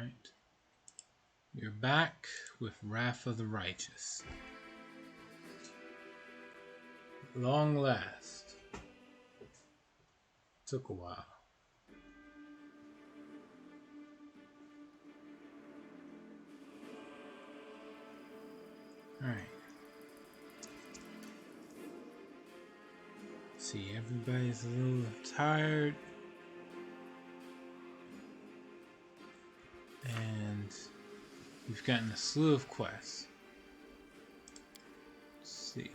Alright. You're back with Wrath of the Righteous. Long last. Took a while. Alright. See, everybody's a little tired. And we've gotten a slew of quests. Let's see.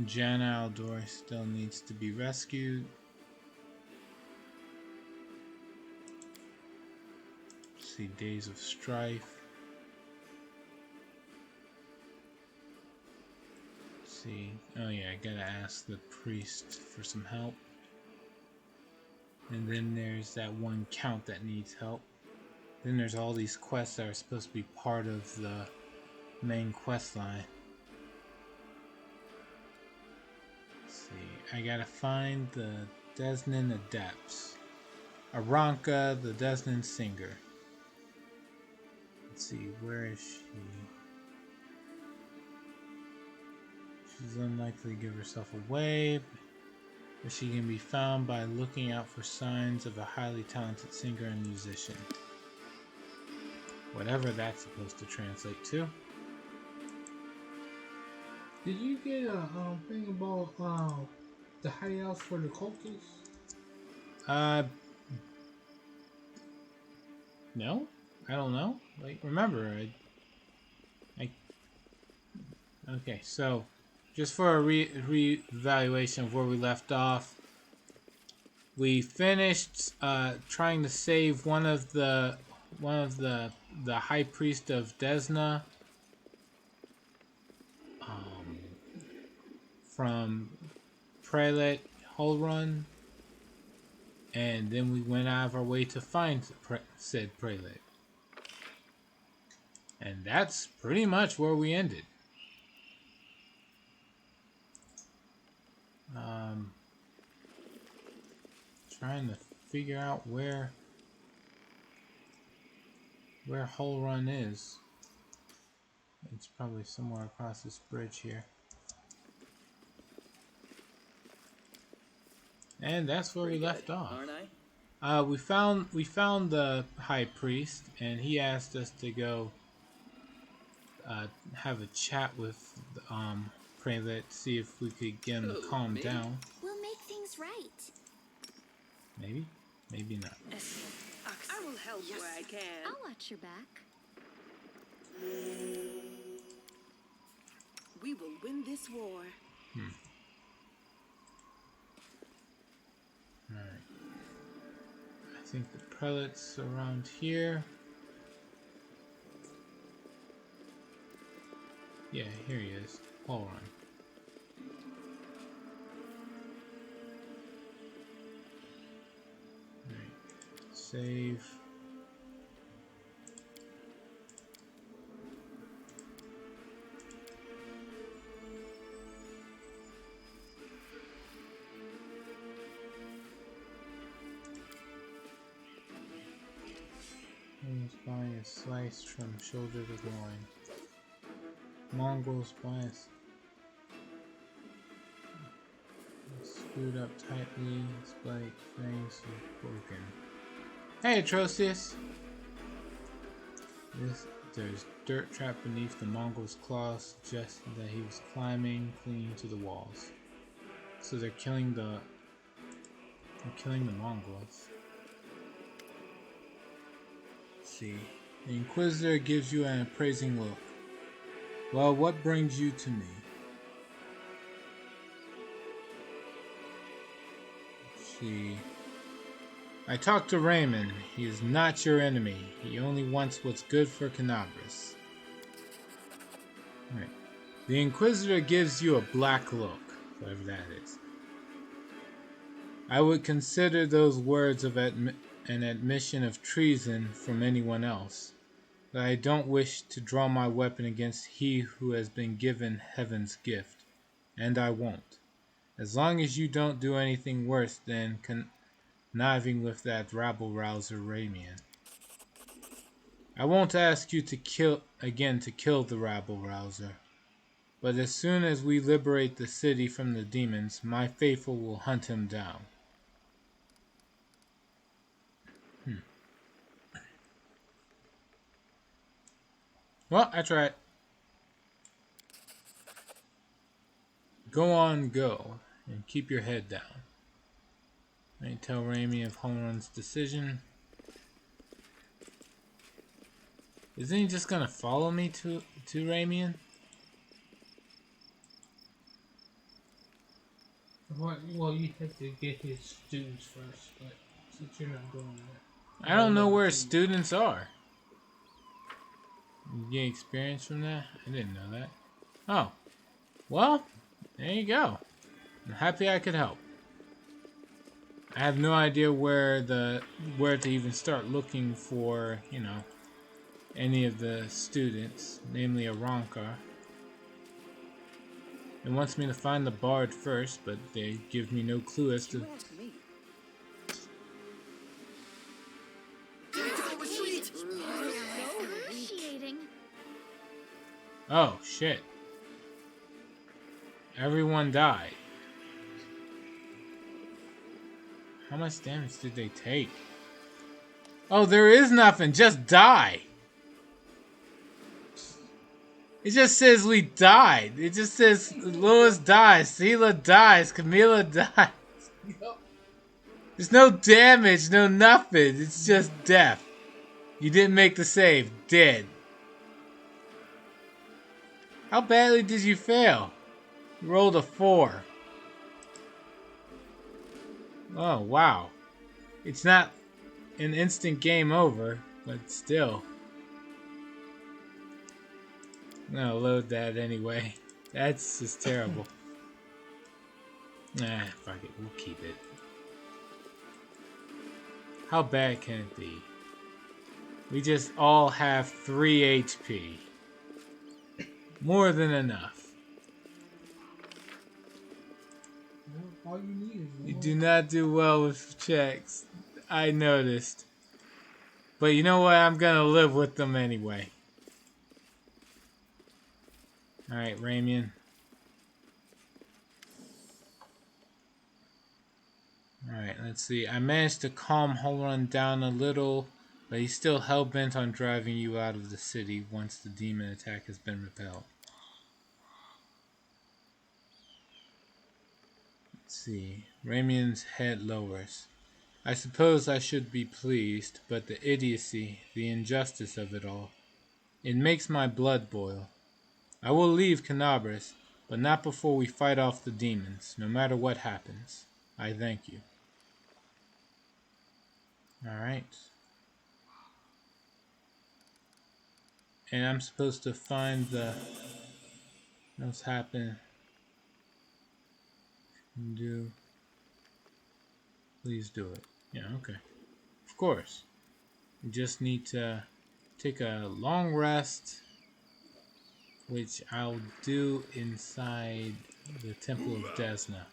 Jana Aldor still needs to be rescued. Let's see, Days of Strife. Let's see. Oh yeah, I gotta ask the priest for some help. And then there's that one count that needs help. Then there's all these quests that are supposed to be part of the main quest line. Let's see, I gotta find the Desnan Adepts. Aranka, the Desnan Singer. Let's see, where is she? She's unlikely to give herself away, but she can be found by looking out for signs of a highly talented singer and musician. Whatever that's supposed to translate to. Did you get a thing about the hideouts for the cultists? No, I don't know. Like, remember, okay. So, just for a re-evaluation of where we left off, we finished trying to save one of the high priest of Desna from Prelate Holrun, and then we went out of our way to find said Prelate. And that's pretty much where we ended. Trying to figure out where Holrun is. It's probably somewhere across this bridge here. And that's where we left off. We found the high priest, and he asked us to go have a chat with Prelate, see if we could get him to calm down. We'll make things right. Maybe, maybe not. I will help where I can. I'll watch your back. We will win this war. Alright. I think the prelate's around here. Yeah, here he is. Hold on. Alright. Save. Buying a slice from shoulder to groin. Mongols bias. Screwed up tightly, spike fangs are broken. Hey Atrocious! There's dirt trapped beneath the Mongol's claws, suggesting that he was clinging to the walls. So they're killing the Mongols. Let's see. The Inquisitor gives you an appraising look. Well, what brings you to me? Let's see. I talked to Raymond. He is not your enemy. He only wants what's good for Canabras. Right. The Inquisitor gives you a black look, whatever that is. I would consider those words of an admission of treason from anyone else. But I don't wish to draw my weapon against he who has been given heaven's gift, and I won't. As long as you don't do anything worse than conniving with that rabble-rouser Ramian. I won't ask you to kill the rabble-rouser. But as soon as we liberate the city from the demons, my faithful will hunt him down. Well, I tried. Go on, go. And keep your head down. I tell Raimi of Homerun's decision. Isn't he just gonna follow me to Ramian? Well, you have to get his students first, but since you're not doing that, I don't know where students are. You get experience from that? I didn't know that. Oh. Well, there you go. I'm happy I could help. I have no idea where to even start looking for, any of the students, namely Aranka. It wants me to find the bard first, but they give me no clue as to... Excruciating. Oh, shit. Everyone died. How much damage did they take? Oh, there is nothing. Just die. It just says we died. It just says Lois dies, Sela dies, Camila dies. There's no damage, no nothing. It's just death. You didn't make the save. Dead. How badly did you fail? You rolled a 4. Oh, wow. It's not an instant game over, but still. I'm gonna load that anyway. That's just terrible. Nah, fuck it. We'll keep it. How bad can it be? We just all have 3 HP. More than enough. All you need is You do not do well with checks. I noticed. But you know what? I'm gonna live with them anyway. Alright, Ramian. Alright, let's see. I managed to calm Holrun down a little, but he's still hell-bent on driving you out of the city once the demon attack has been repelled. Let's see. Ramian's head lowers. I suppose I should be pleased, but the idiocy, the injustice of it all, it makes my blood boil. I will leave Canabras, but not before we fight off the demons, no matter what happens. I thank you. Alright. And I'm supposed to find the... What's happened? Do... Please do it. Yeah, okay. Of course. You just need to take a long rest, which I'll do inside the Temple of Desna.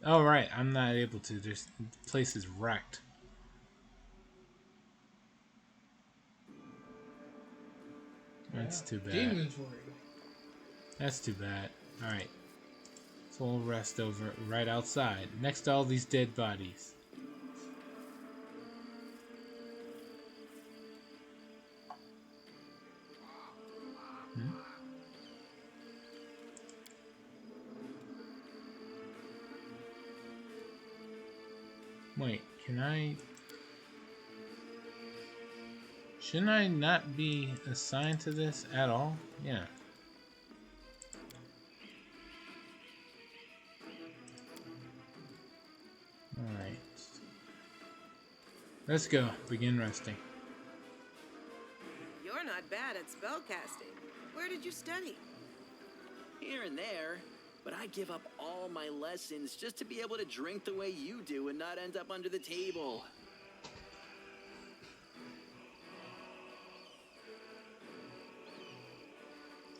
Oh, right. I'm not able to. The place is wrecked. That's too bad. Demons worry. That's too bad. Alright. So we'll rest over right outside, next to all these dead bodies. Wait, can I... Shouldn't I not be assigned to this at all? Yeah. Alright. Let's go. Begin resting. You're not bad at spellcasting. Where did you study? Here and there, but I give up all my lessons just to be able to drink the way you do and not end up under the table.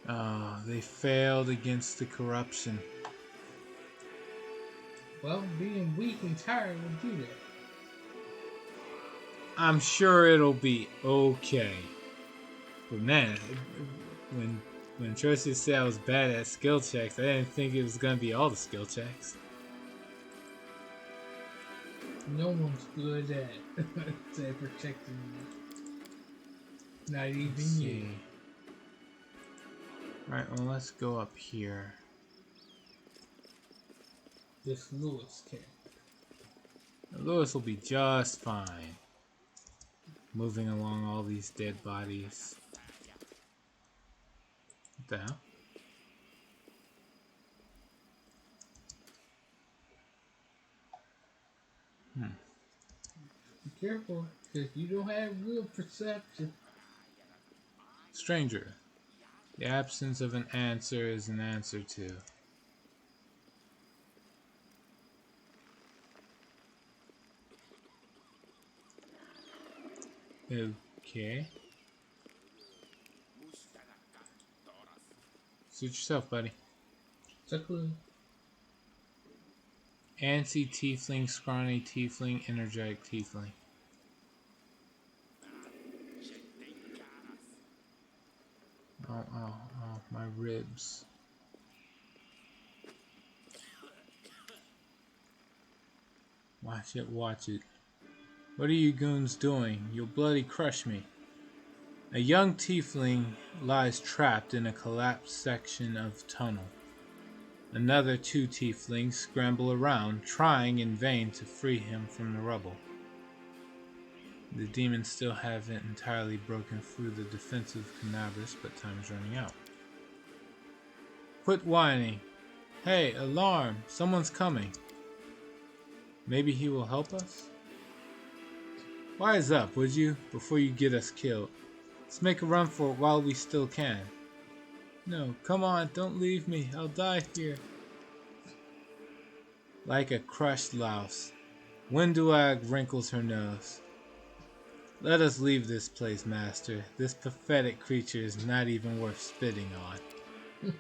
Oh, they failed against the corruption. Well, being weak and tired will do that. I'm sure it'll be okay. But man, when Tracy said I was bad at skill checks, I didn't think it was gonna be all the skill checks. No one's good at protecting you. Not even Let's see. you. Alright, well let's go up here. This Lewis character. Lewis will be just fine. Moving along all these dead bodies. What the hell? Be careful, because you don't have real perception. Stranger. The absence of an answer is an answer too. Okay. Suit yourself, buddy. Exactly. Antsy tiefling, scrawny tiefling, energetic tiefling. Oh, my ribs. Watch it, watch it. What are you goons doing? You'll bloody crush me. A young tiefling lies trapped in a collapsed section of tunnel. Another two tieflings scramble around, trying in vain to free him from the rubble. The demons still haven't entirely broken through the defensive cannabis, but time is running out. Quit whining. Hey, alarm! Someone's coming. Maybe he will help us? Wise up, would you, before you get us killed. Let's make a run for it while we still can. No, come on, don't leave me. I'll die here. Like a crushed louse, Winduag wrinkles her nose. Let us leave this place, master. This pathetic creature is not even worth spitting on.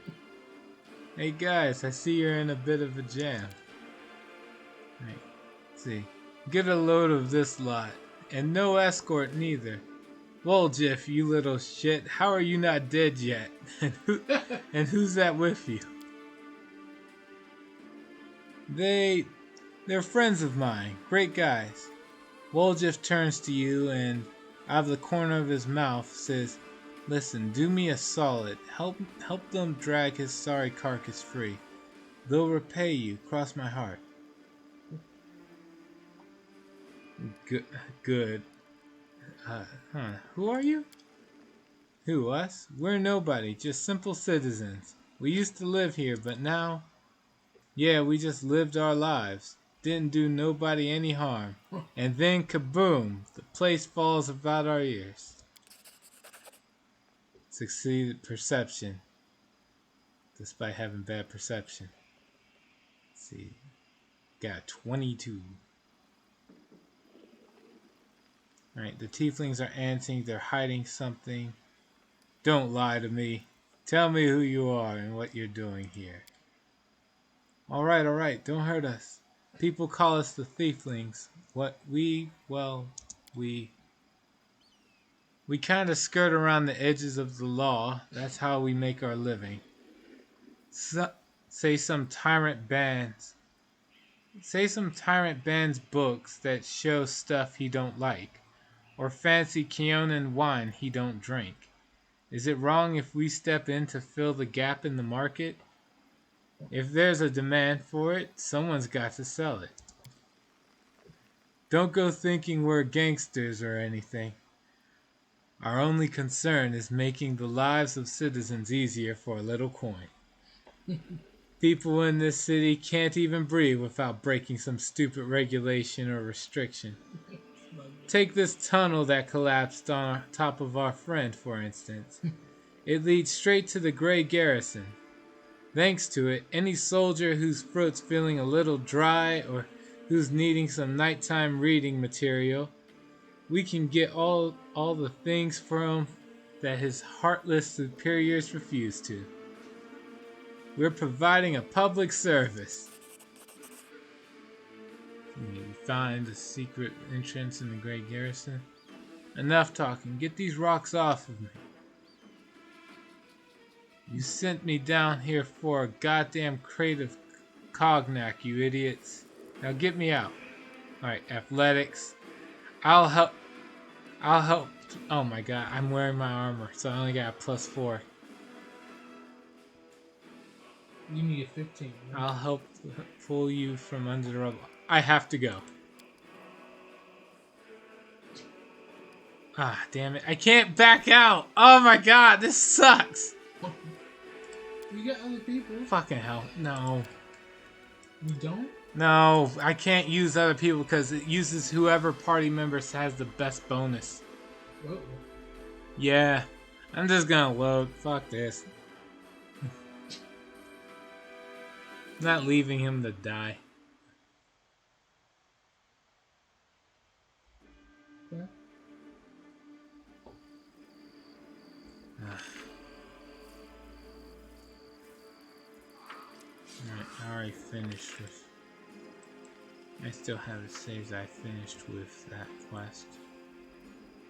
Hey guys, I see you're in a bit of a jam. Right, let's see. Get a load of this lot. And no escort neither. Woljiff, you little shit, how are you not dead yet? And who's that with you? They're friends of mine, great guys. Woljiff turns to you and, out of the corner of his mouth, says, "Listen, do me a solid. Help them drag his sorry carcass free. They'll repay you, cross my heart." Good. Who are you? Who, us? We're nobody, just simple citizens. We used to live here, but now... Yeah, we just lived our lives. Didn't do nobody any harm. And then kaboom! The place falls about our ears. Succeeded perception. Despite having bad perception. Let's see. Got 22. Alright, the tieflings are anting. They're hiding something. Don't lie to me. Tell me who you are and what you're doing here. Alright, don't hurt us. People call us the Thieflings. We kind of skirt around the edges of the law. That's how we make our living. Say some tyrant bans books that show stuff he don't like, or fancy Keonan wine he don't drink. Is it wrong if we step in to fill the gap in the market? If there's a demand for it, someone's got to sell it. Don't go thinking we're gangsters or anything. Our only concern is making the lives of citizens easier for a little coin. People in this city can't even breathe without breaking some stupid regulation or restriction. Take this tunnel that collapsed on top of our friend, for instance. It leads straight to the Grey Garrison. Thanks to it, any soldier whose throat's feeling a little dry or who's needing some nighttime reading material, we can get all the things from him that his heartless superiors refuse to. We're providing a public service. You find the secret entrance in the Great Garrison. Enough talking. Get these rocks off of me. You sent me down here for a goddamn crate of cognac, you idiots. Now get me out. Alright, athletics. I'll help. I'll help. Oh my god, I'm wearing my armor, so I only got a +4. You need a 15. Right? I'll help pull you from under the rubble. I have to go. Ah, damn it. I can't back out. Oh my god, this sucks. You got other people. Fucking hell. No. You don't? No, I can't use other people because it uses whoever party members has the best bonus. Uh-oh. Yeah. I'm just gonna load. Fuck this. Not leaving him to die. Okay. Alright, I already finished with... I still have it saved. I finished with that quest.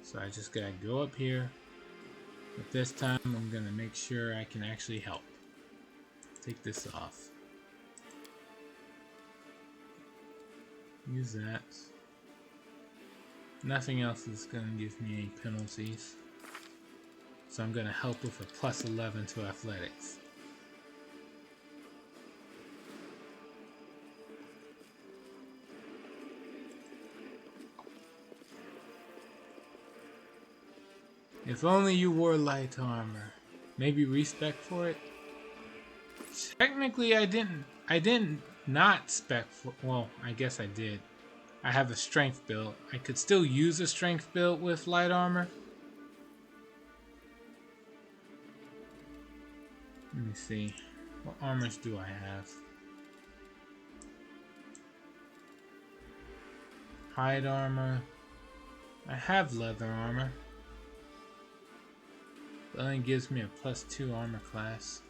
So I just gotta go up here. But this time I'm gonna make sure I can actually help. Take this off. Use that. Nothing else is gonna give me any penalties. So I'm gonna help with a +11 to athletics. If only you wore light armor. Maybe respec for it? Technically I didn't not spec for, well, I guess I did. I have a strength build. I could still use a strength build with light armor. Let me see. What armors do I have? Hide armor. I have leather armor. That only gives me a +2 armor class.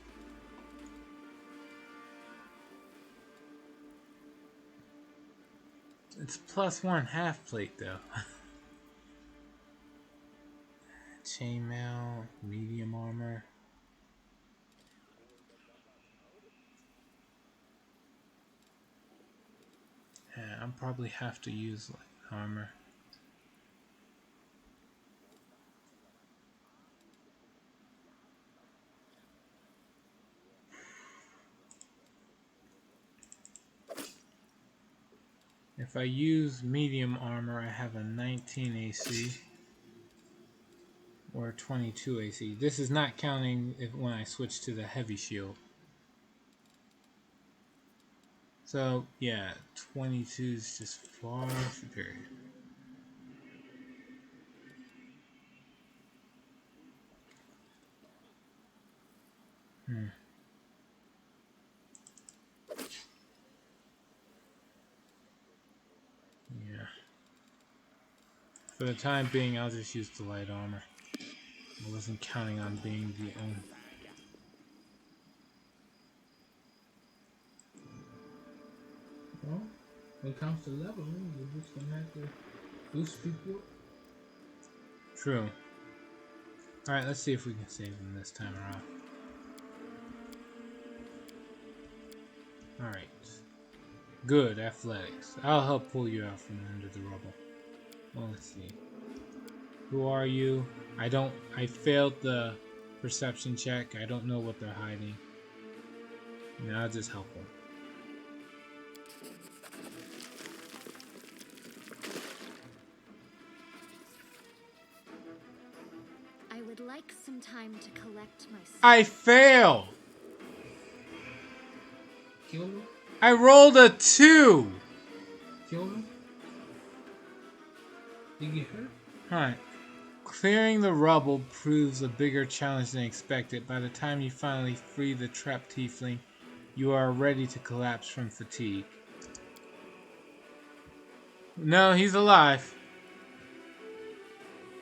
It's +1 half plate though. Chainmail, medium armor. Yeah, I'll probably have to use light armor. If I use medium armor, I have a 19 AC or 22 AC. This is not counting when I switch to the heavy shield. So yeah, 22 is just far superior. Yeah. For the time being, I'll just use the light armor. I wasn't counting on being the only. Well, when it comes to leveling, you're just gonna have to boost people up. True. Alright, let's see if we can save them this time around. Alright. Good, athletics. I'll help pull you out from under the rubble. Well, let's see. Who are you? I failed the perception check. I don't know what they're hiding. Now I'll just help them. I would like some time to collect my... I fail! Kill them? I rolled a 2! Kill them? Did you get hurt? Alright. Clearing the rubble proves a bigger challenge than expected. By the time you finally free the trapped tiefling, you are ready to collapse from fatigue. No, he's alive.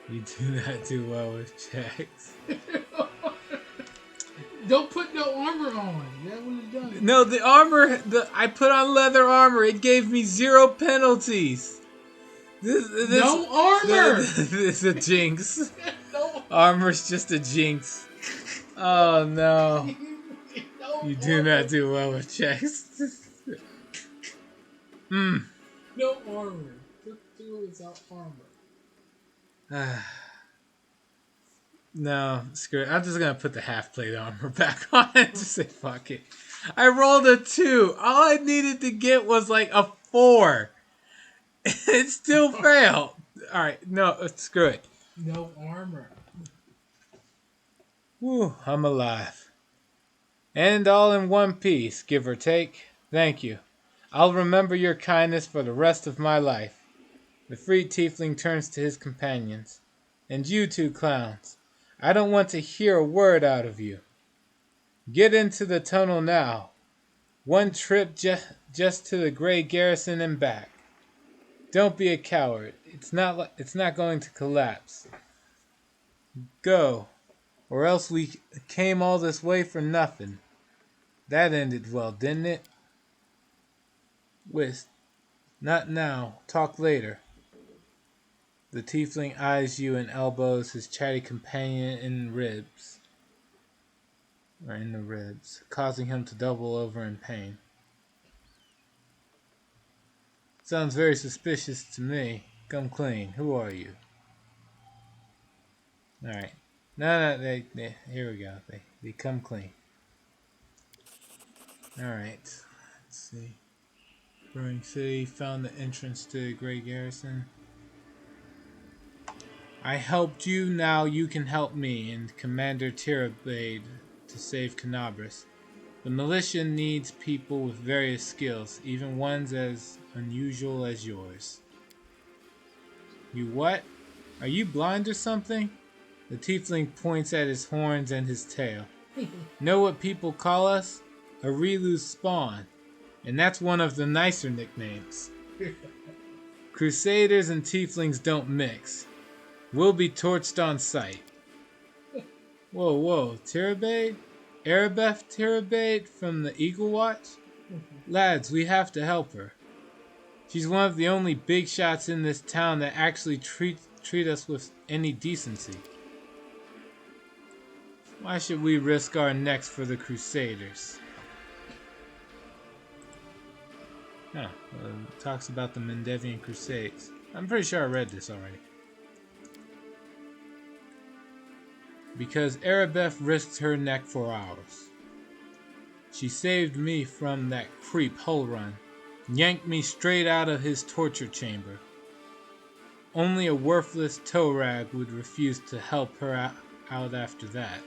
You do not do well with checks. Don't put no armor on. That would have done it. No, the armor. I put on leather armor. It gave me 0 penalties. No armor. This is a jinx. No. Armor's just a jinx. Oh no. No You do armor. not do well with checks. No armor. Put 2 without armor. No, screw it. I'm just gonna put the half plate armor back on and just say fuck it. I rolled a 2. All I needed to get was like a 4. It still failed. Alright, no, screw it. No armor. Whew, I'm alive. And all in one piece, give or take. Thank you. I'll remember your kindness for the rest of my life. The freed tiefling turns to his companions. And you 2 clowns, I don't want to hear a word out of you. Get into the tunnel now. 1 trip just to the Grey Garrison and back. Don't be a coward. It's not going to collapse. Go, or else we came all this way for nothing. That ended well, didn't it? Whist. Not now. Talk later. The tiefling eyes you and elbows his chatty companion in the ribs, causing him to double over in pain. Sounds very suspicious to me. Come clean. Who are you? Alright. No, here we go. They come clean. Alright. Let's see. Brewing City found the entrance to the Grey Garrison. I helped you, now you can help me and Commander Tirabade to save Canabras. The militia needs people with various skills, even ones as unusual as yours. You what? Are you blind or something? The tiefling points at his horns and his tail. Know what people call us? A Rilu's spawn. And that's one of the nicer nicknames. Crusaders and tieflings don't mix. We'll be torched on sight. Whoa, Tirabade? Arabeth Tirabade from the Eagle Watch? Lads, we have to help her. She's one of the only big shots in this town that actually treat us with any decency. Why should we risk our necks for the Crusaders? Talks about the Mendevian Crusades. I'm pretty sure I read this already. Because Arabeth risked her neck for ours. She saved me from that creep Hullrun, yanked me straight out of his torture chamber. Only a worthless toe rag would refuse to help her out after that.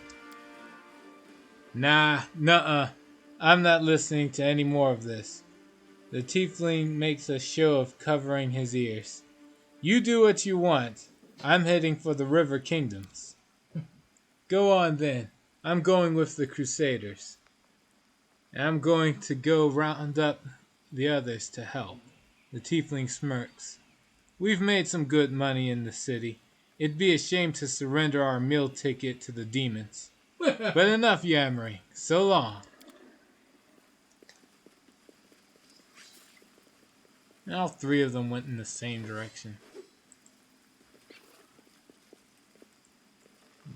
Nuh-uh. I'm not listening to any more of this. The tiefling makes a show of covering his ears. You do what you want. I'm heading for the River Kingdoms. Go on then. I'm going with the Crusaders. And I'm going to go round up the others to help. The tiefling smirks. We've made some good money in the city. It'd be a shame to surrender our meal ticket to the demons. But enough yammering. So long. And all 3 of them went in the same direction.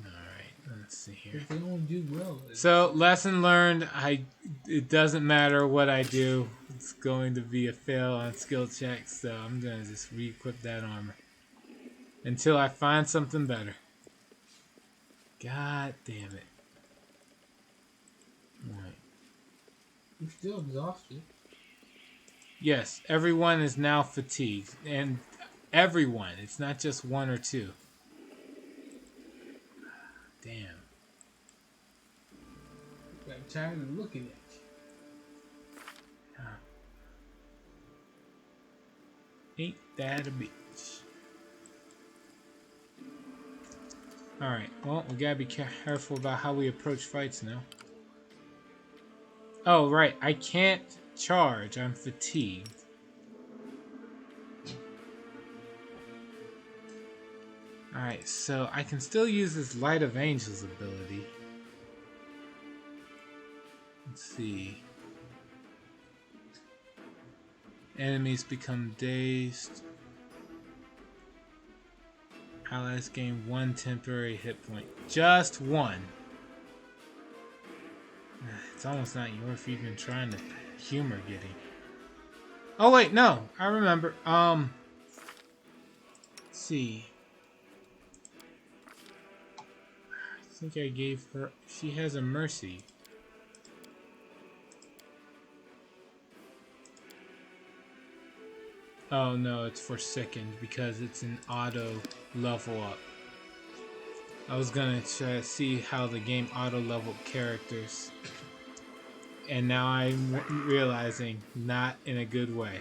Alright, let's see here. If they don't do well. So, lesson learned, it doesn't matter what I do. It's going to be a fail on skill checks, so I'm going to just re-equip that armor. Until I find something better. God damn it. Alright. You're still exhausted. Yes, everyone is now fatigued. And everyone. It's not just 1 or 2. Damn. I'm tired of looking at you. Ain't that a bitch? Alright, well, we gotta be careful about how we approach fights now. Oh, right, I can't charge. I'm fatigued. Alright, so I can still use this Light of Angels ability. Let's see. Enemies become dazed. Allies gain 1 temporary hit point. Just 1. It's almost not your fault you've been trying to humor Giddy. Oh wait, no, I remember. Let's see. I think I gave her. She has a mercy. Oh no, it's for second because it's an auto level up. I was gonna try to see how the game auto leveled characters, and now I'm realizing not in a good way.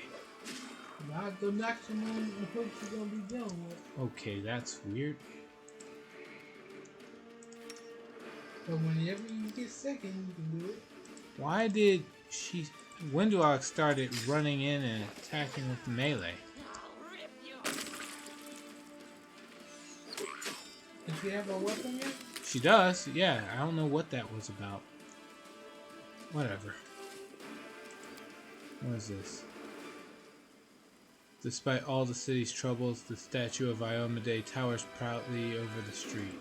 Not the maximum approach you're gonna be dealing with. Okay, that's weird. But whenever you get second, you can do it. Why did she... Windwalk started running in and attacking with melee. Does she have a weapon yet? She does, yeah. I don't know what that was about. Whatever. What is this? Despite all the city's troubles, the statue of Iomade towers proudly over the street.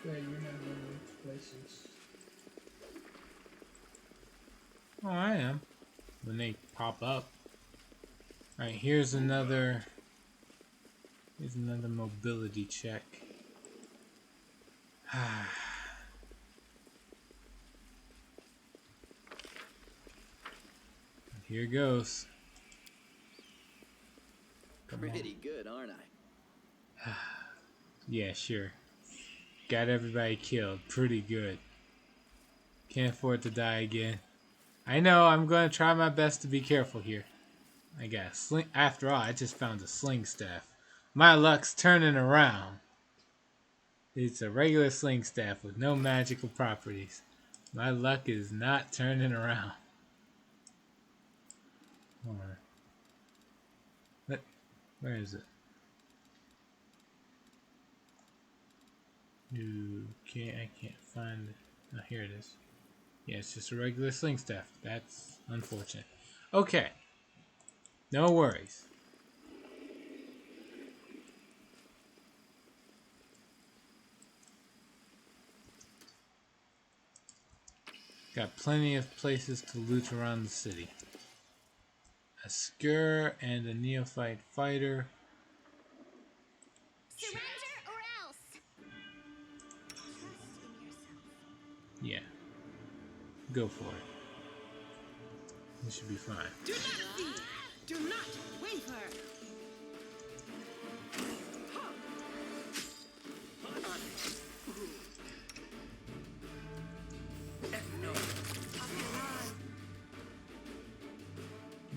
Yeah, you're not going to places. Oh, I am. When they pop up. Alright, here's another mobility check. Here goes. Pretty good, aren't I? Yeah, sure. Got everybody killed. Pretty good. Can't afford to die again. I know, I'm going to try my best to be careful here. I got a sling. After all, I just found a sling staff. My luck's turning around. It's a regular sling staff with no magical properties. My luck is not turning around. Hold on. Where is it? I can't find it. Oh, here it is. Yeah, it's just a regular sling staff. That's unfortunate. Okay. No worries. Got plenty of places to loot around the city. A Skur and a neophyte fighter. Surrender or else. Trust in yourself. Yeah. Go for it. This should be fine. Do not fear. Do not waver.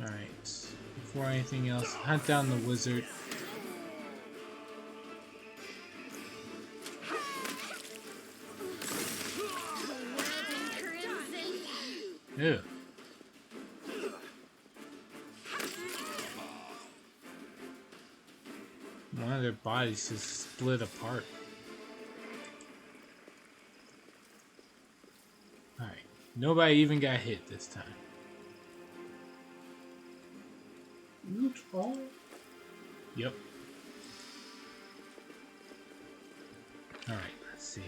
Alright. Before anything else, hunt down the wizard. Ew. One of their bodies just split apart. Alright. Nobody even got hit this time. Loot all? Yep. Alright, let's see.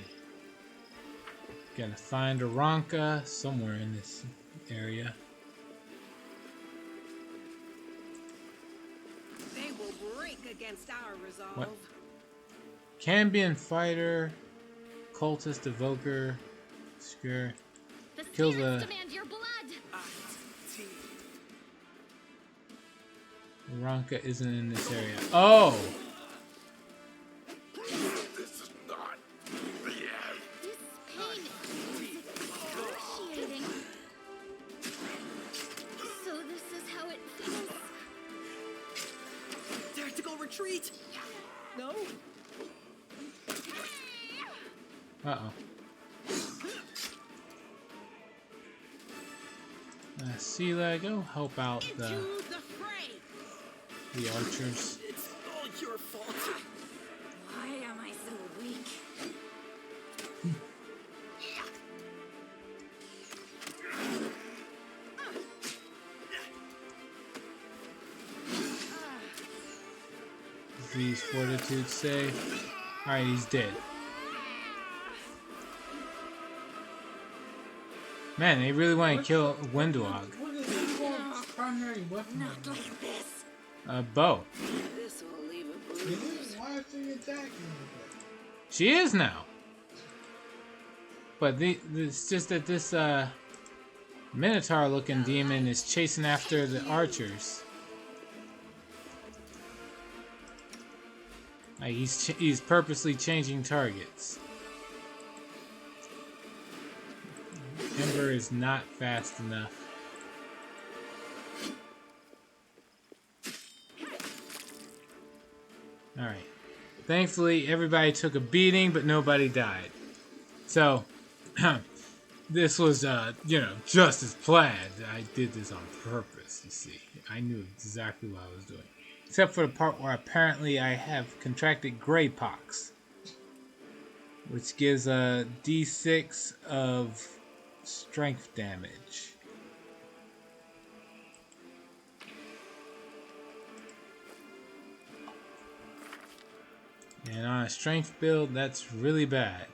Gotta find a Ronka somewhere in this area. They will break against our resolve. What? Cambion fighter, cultist evoker, Skur. The Kill spirits the demand your blood. Ronka isn't in this area. Oh! This pain is excruciating. So this is how it feels. Tactical retreat? No? Uh-oh. Sela, go help out Into the fray. the archers. It's all your fault. Why am I so weak? Disease fortitude save. Alright, he's dead. Man, they really want to kill Windwalk. What is Windwalk's primary weapon? Not like this. A bow. This will leave a Is bruise. it? Why is he attacking me? She is now. But it's just that this Minotaur looking demon is chasing after the archers. Like he's purposely changing targets. Ember is not fast enough. Alright. Thankfully, everybody took a beating, but nobody died. So, this was, just as planned. I did this on purpose, you see. I knew exactly what I was doing. Except for the part where apparently I have contracted gray pox. Which gives a d6 of strength damage. And on a strength build, that's really bad.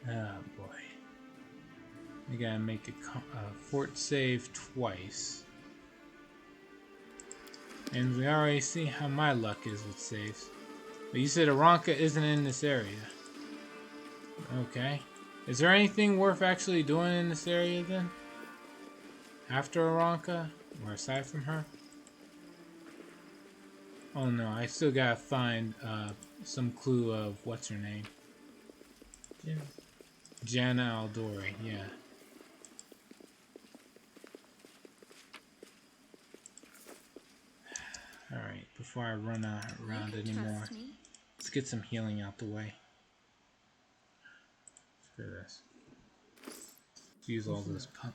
Oh boy. We gotta make a fort save twice. And we already see how my luck is with saves. But you said Aranka isn't in this area. Okay. Is there anything worth actually doing in this area then? After Aranka? Or aside from her? Oh no, I still gotta find some clue of what's her name? Jana Aldori, yeah. Alright, before I run around anymore, let's get some healing out the way. Screw this.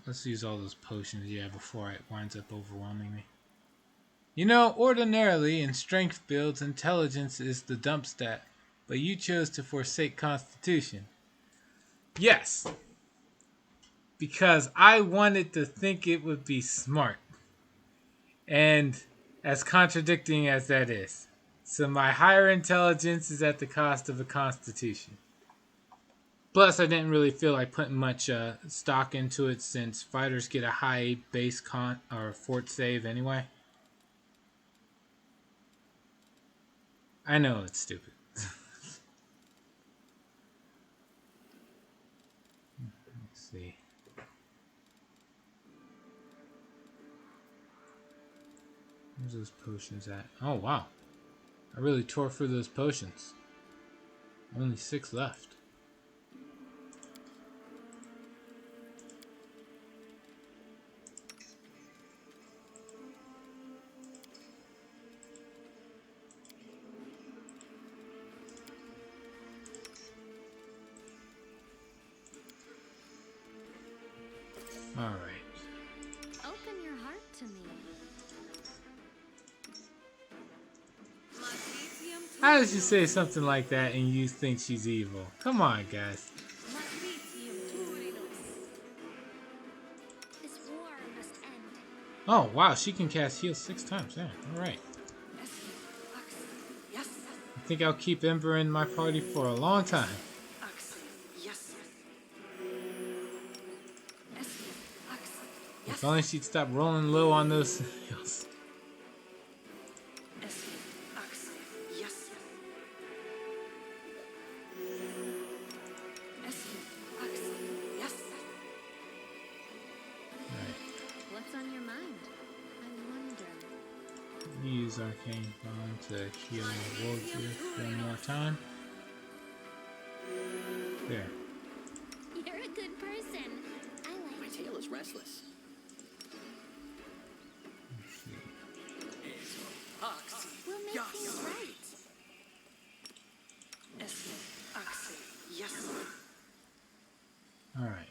Let's use all those potions, yeah, before it winds up overwhelming me. You know, ordinarily in strength builds, intelligence is the dump stat, but you chose to forsake Constitution. Yes, because I wanted to think it would be smart. And as contradicting as that is. So my higher intelligence is at the cost of a Constitution. Plus, I didn't really feel like putting much stock into it since fighters get a high base con or fort save anyway. I know it's stupid. Let's see. Where's those potions at? Oh, wow. I really tore through those potions. Only 6 left. Alright. Open your heart to me. How does she say something like that and you think she's evil? Come on, guys. This war must end. Oh, wow. She can cast heal 6 times. Yeah, alright. I think I'll keep Ember in my party for a long time. If only she'd stop rolling low on those heals. What's on your mind? I wonder. Use Arcane Bond to heal Wolfsmith one more time. There. You're a good person. I like My tail is restless. We'll make things right. Alright.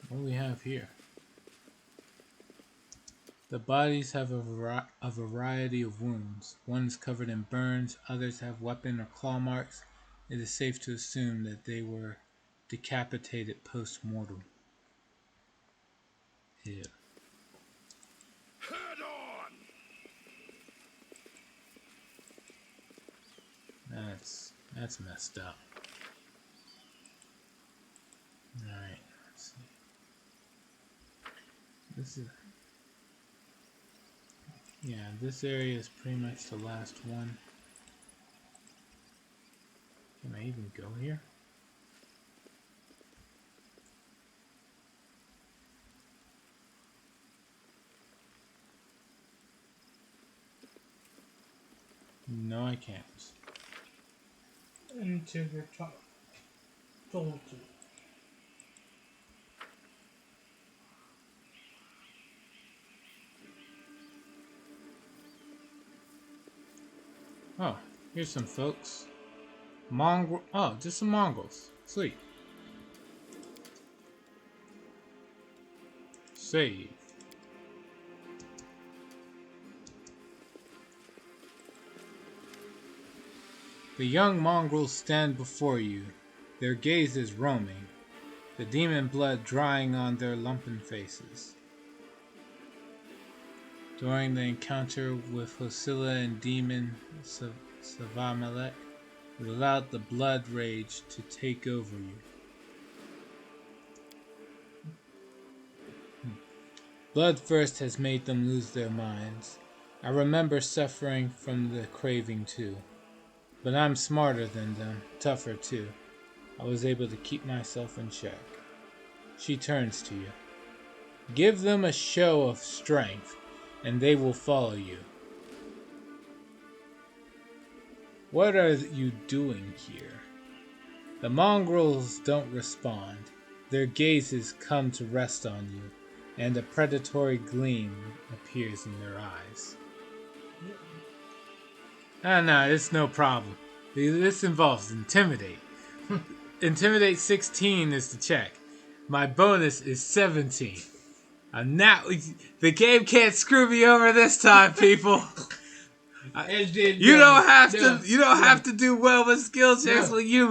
What do we have here? The bodies have a variety of wounds. One is covered in burns, others have weapon or claw marks. It is safe to assume that they were decapitated post-mortem. Ew. Head on! That's messed up. Alright, let's see. This area is pretty much the last one. Can I even go here? No, I can't. Until you're told to. Oh, here's some folks. Oh, just some Mongols. Sweet. Save. The young mongrels stand before you, their gazes roaming, the demon blood drying on their lumpen faces. During the encounter with Hosilla and demon Savamelech, it allowed the blood rage to take over you. Bloodthirst has made them lose their minds. I remember suffering from the craving too. But I'm smarter than them, tougher too. I was able to keep myself in check. She turns to you. Give them a show of strength, and they will follow you. What are you doing here? The mongrels don't respond. Their gazes come to rest on you, and a predatory gleam appears in their eyes. No, it's no problem. This involves intimidate. Intimidate 16 is the check. My bonus is 17. The game can't screw me over this time, people. You don't have to do well with skill checks with your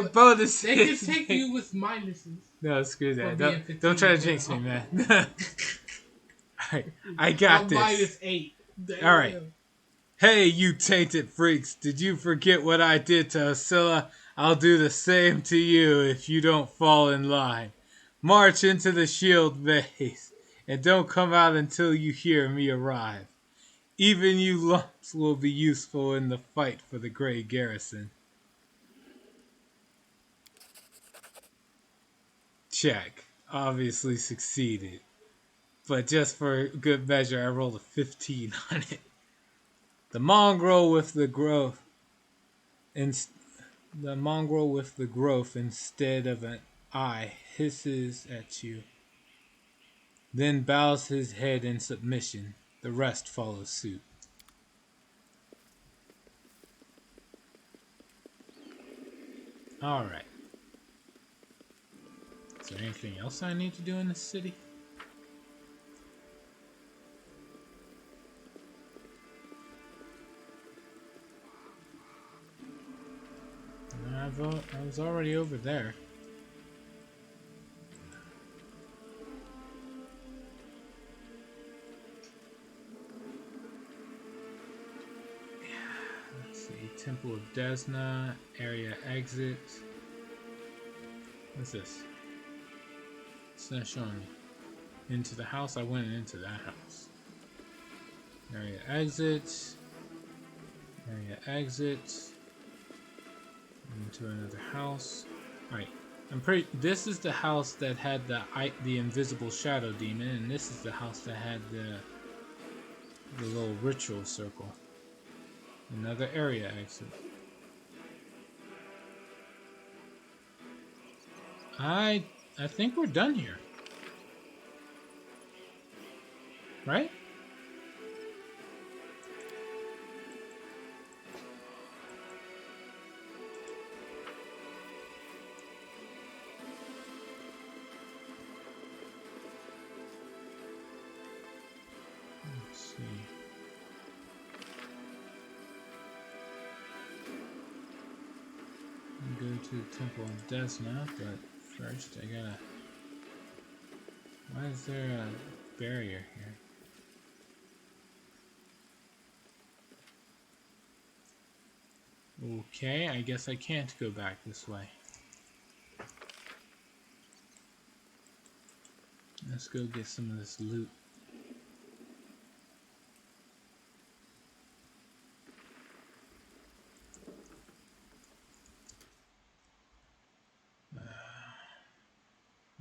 bonuses. They can take you with minuses. No, screw that. Don't try to jinx me, man. Alright, I got this. Minus 8. Alright. Hey, you tainted freaks. Did you forget what I did to Hosilla? I'll do the same to you if you don't fall in line. March into the shield base, and don't come out until you hear me arrive. Even you lumps will be useful in the fight for the Grey Garrison. Check. Obviously succeeded. But just for good measure, I rolled a 15 on it. The mongrel with the growth instead of an eye hisses at you, then bows his head in submission. The rest follow suit. Alright. Is there anything else I need to do in this city? I was already over there. Let's see. Temple of Desna. Area exit. What's this? It's not showing me. Into the house. I went into that house. Area exit. Area exit. Into another house. Alright. This is the house that had the invisible shadow demon, and this is the house that had the little ritual circle. Another area exit. I think we're done here. Right? to the Temple of Desna, but first I gotta... Why is there a barrier here? Okay, I guess I can't go back this way. Let's go get some of this loot.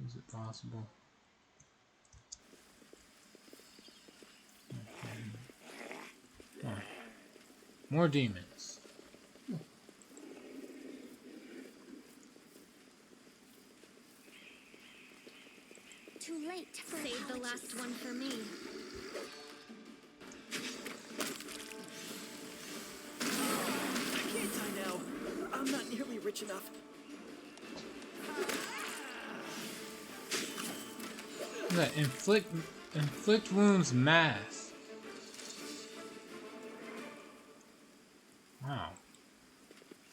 Is it possible? Okay. Oh. More demons. Too late for save the last one for me. I can't die now. I'm not nearly rich enough. Look, inflict wounds mass. Wow.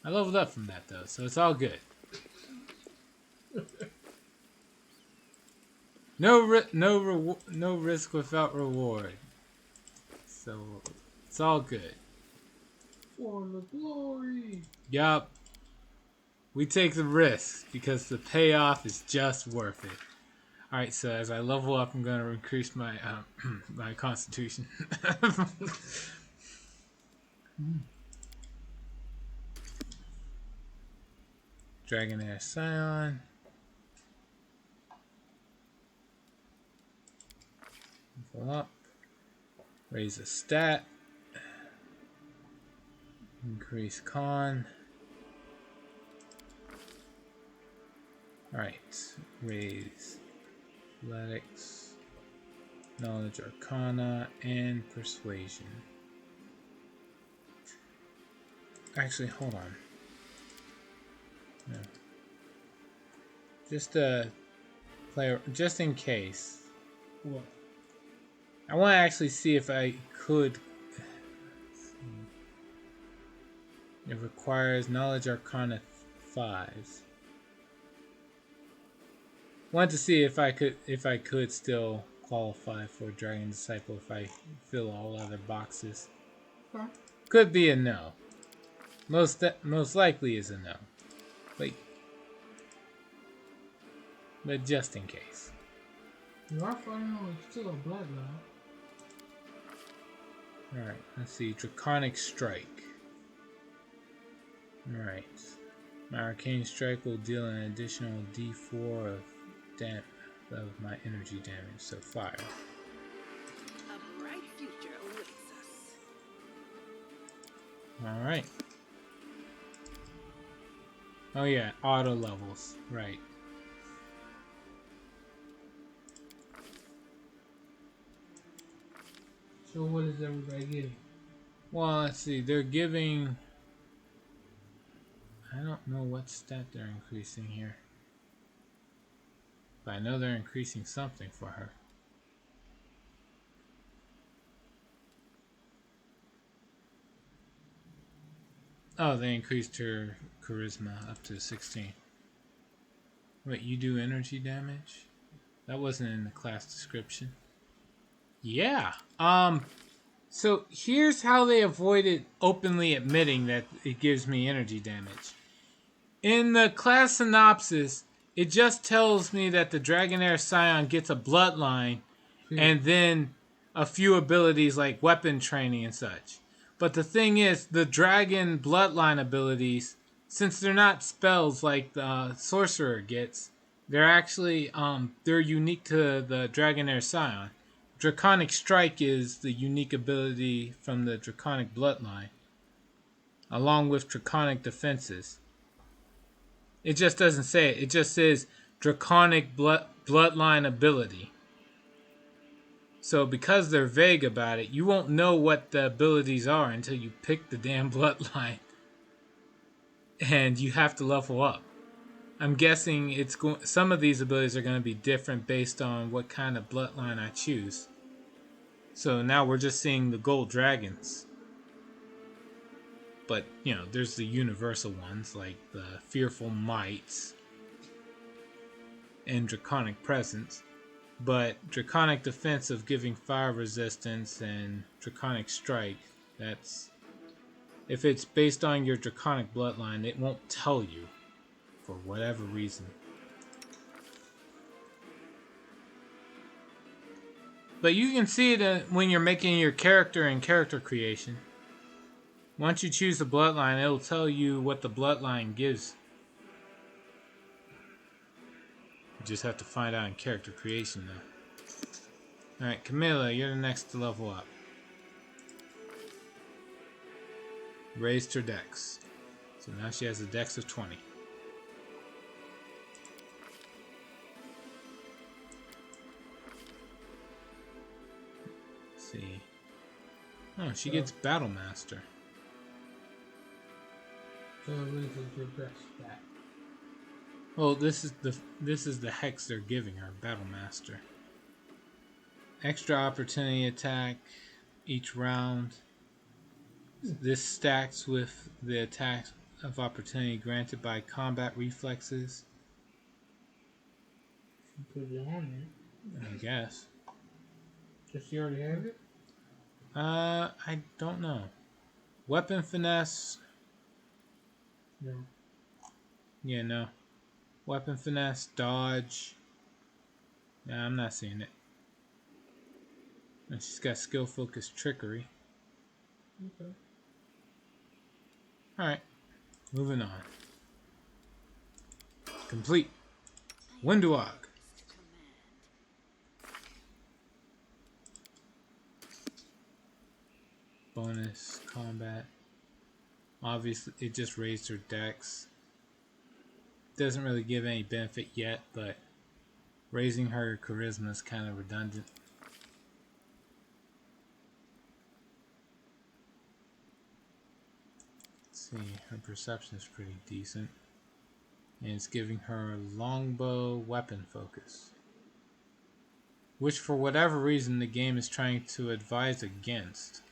I leveled up from that though, so it's all good. No risk without reward. So it's all good. For the glory. Yup. We take the risk because the payoff is just worth it. Alright, so as I level up, I'm going to increase my my constitution. Dragonair Scion. Level up. Raise a stat. Increase con. Alright, raise athletics, knowledge arcana, and persuasion. Actually, hold on. No. Just just in case. What? I want to actually see if I could. It requires knowledge arcana 5s. Want to see if I could still qualify for Dragon Disciple if I fill all other boxes. Okay. Could be a no. Most likely is a no. But just in case. You are fighting on still a bloodline. Alright, let's see. Draconic Strike. Alright. My Arcane Strike will deal an additional d4 of my energy damage, so fire. A bright future awaits us. Alright. Oh yeah, auto levels, right. So what is everybody getting? Well, let's see, they're giving... I don't know what stat they're increasing here. But I know they're increasing something for her. Oh, they increased her charisma up to 16. Wait, you do energy damage? That wasn't in the class description. Yeah. So here's how they avoided openly admitting that it gives me energy damage. In the class synopsis, it just tells me that the Dragonair Scion gets a bloodline and then a few abilities like weapon training and such. But the thing is, the dragon bloodline abilities, since they're not spells like the sorcerer gets, they're actually they're unique to the Dragonair Scion. Draconic Strike is the unique ability from the Draconic bloodline, along with Draconic defenses. It just doesn't say it. It just says Draconic bloodline ability. So because they're vague about it, you won't know what the abilities are until you pick the damn bloodline. And you have to level up. I'm guessing some of these abilities are going to be different based on what kind of bloodline I choose. So now we're just seeing the gold dragons. but you know, there's the universal ones like the Fearful Mites and Draconic Presence. But Draconic Defense of giving fire resistance and Draconic Strike, that's if it's based on your Draconic bloodline, it won't tell you for whatever reason. But you can see it when you're making your character in character creation. Once you choose the bloodline, it'll tell you what the bloodline gives. You just have to find out in character creation though. Alright, Camilla, you're the next to level up. Raised her dex. So now she has a dex of 20. Let's see. Oh, she gets Battle Master. So it raises your dex back. Well, this is the hex they're giving her, Battle Master. Extra opportunity attack each round. This stacks with the attack of opportunity granted by combat reflexes. Put it on there. I guess. Does she already have it? I don't know. Weapon finesse. No. Yeah, no. Weapon finesse, dodge. Yeah, I'm not seeing it. And she's got skill focused trickery. Okay. Alright. Moving on. Complete. Windwalk. Bonus combat. Obviously, it just raised her dex. Doesn't really give any benefit yet, but raising her charisma is kind of redundant. Let's see, her perception is pretty decent. And it's giving her longbow weapon focus. Which, for whatever reason, the game is trying to advise against.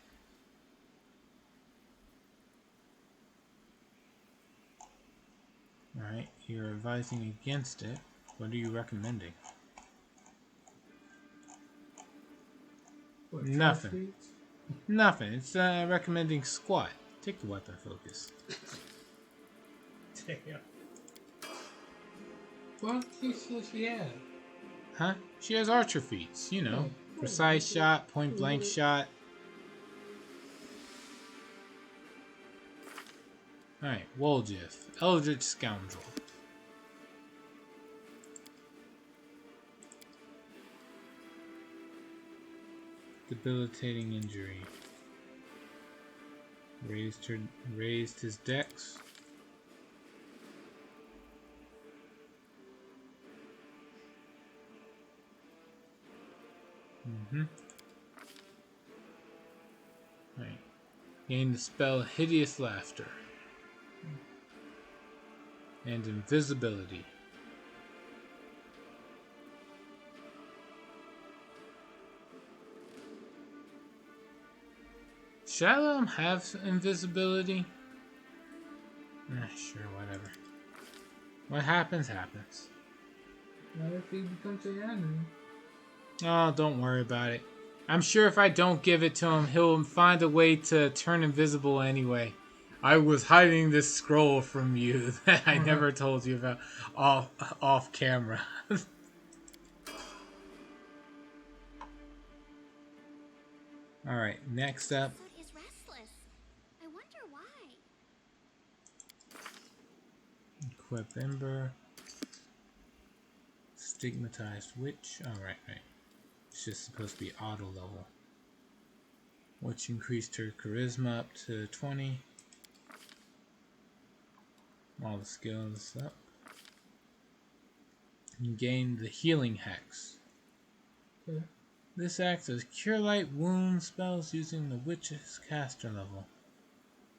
Alright, you're advising against it. What are you recommending? What, Nothing. Nothing. It's recommending squat. Take the weapon focus. Damn. What piece does she have? Huh? She has archer feats, you know. Precise shot, point blank shot. Alright, Woljif. Eldritch Scoundrel. Debilitating injury. Raised his dex. Right. Gain the spell Hideous Laughter. And invisibility. Should I let him have invisibility? Sure, whatever. What happens, happens. What if he becomes an enemy? Oh, don't worry about it. I'm sure if I don't give it to him, he'll find a way to turn invisible anyway. I was hiding this scroll from you that I never told you about off camera. Alright, next up. Is restless. I wonder why. Equip Ember. Stigmatized Witch. Alright, right. It's just supposed to be auto level. Which increased her charisma up to 20. All the skills up. You gain the Healing Hex. Okay. This acts as Cure Light Wound spells using the Witch's caster level.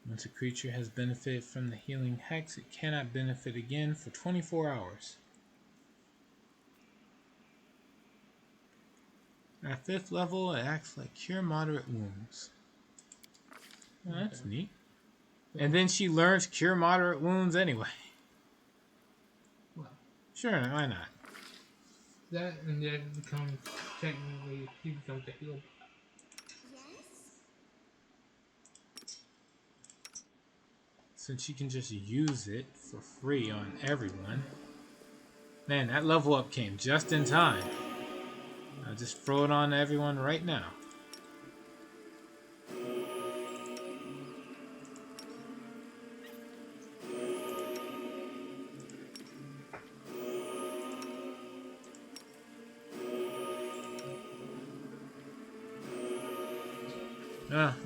Once a creature has benefited from the Healing Hex, it cannot benefit again for 24 hours. At 5th level, it acts like Cure Moderate Wounds. Oh, that's neat. And then she learns cure moderate wounds anyway. Well, Sure, why not? that and that becomes technically he becomes a heal. Since she can just use it for free on everyone. Man, that level up came just in time. I'll just throw it on everyone right now.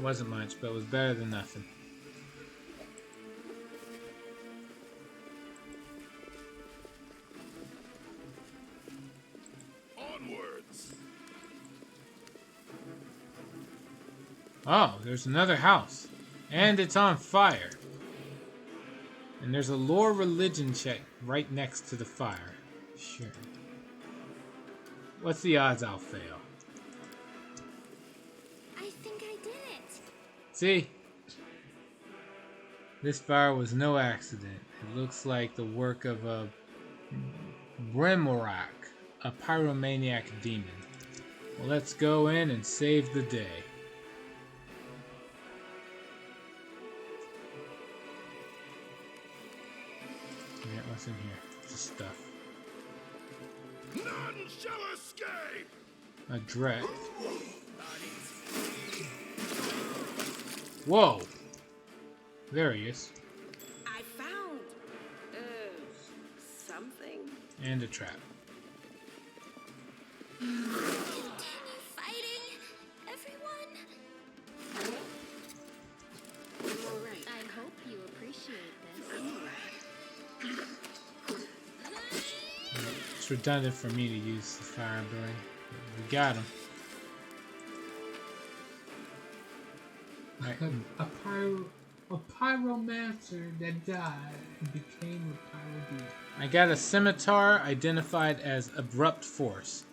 Wasn't much, but it was better than nothing. Onwards. Oh, there's another house. And it's on fire. And there's a lore religion check right next to the fire. Sure. What's the odds I'll fail? I think I did it. See? This fire was no accident. It looks like the work of a Bremorak, a pyromaniac demon. Well, let's go in and save the day. Yeah, what's in here? Just stuff. None shall escape. A Drek. Whoa! There he is. I found something. And a trap. Fighting, everyone. All right. I hope you appreciate this. It's redundant for me to use the fire ability. We got him. Right. A pyromancer that died and became a pyro demon. I got a scimitar identified as abrupt force.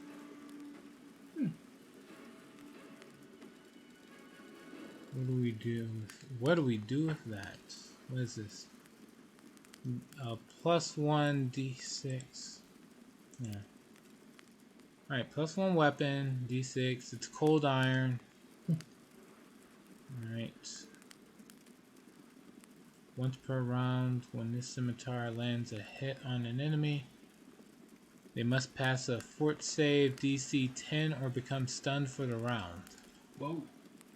What do we do? What do we do with that? What is this? +1 d6. Yeah. Alright, +1 weapon, d6. It's cold iron. Alright. Once per round, when this scimitar lands a hit on an enemy, they must pass a fort save DC 10 or become stunned for the round. Whoa.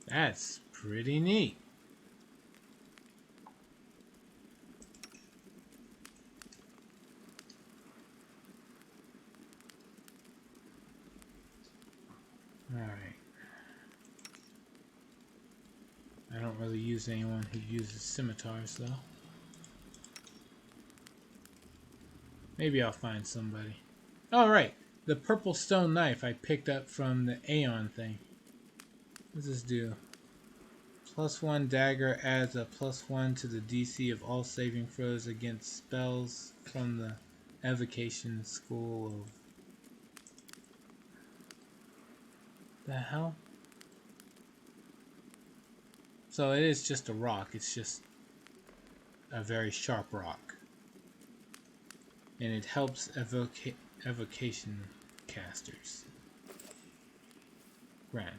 That's pretty neat. Alright. I don't really use anyone who uses scimitars though. Maybe I'll find somebody. Oh right, the purple stone knife I picked up from the Aeon thing. What does this do? +1 dagger adds a +1 to the DC of all saving throws against spells from the evocation school of... The hell? So it is just a rock. It's just a very sharp rock. And it helps evocation casters. Grand.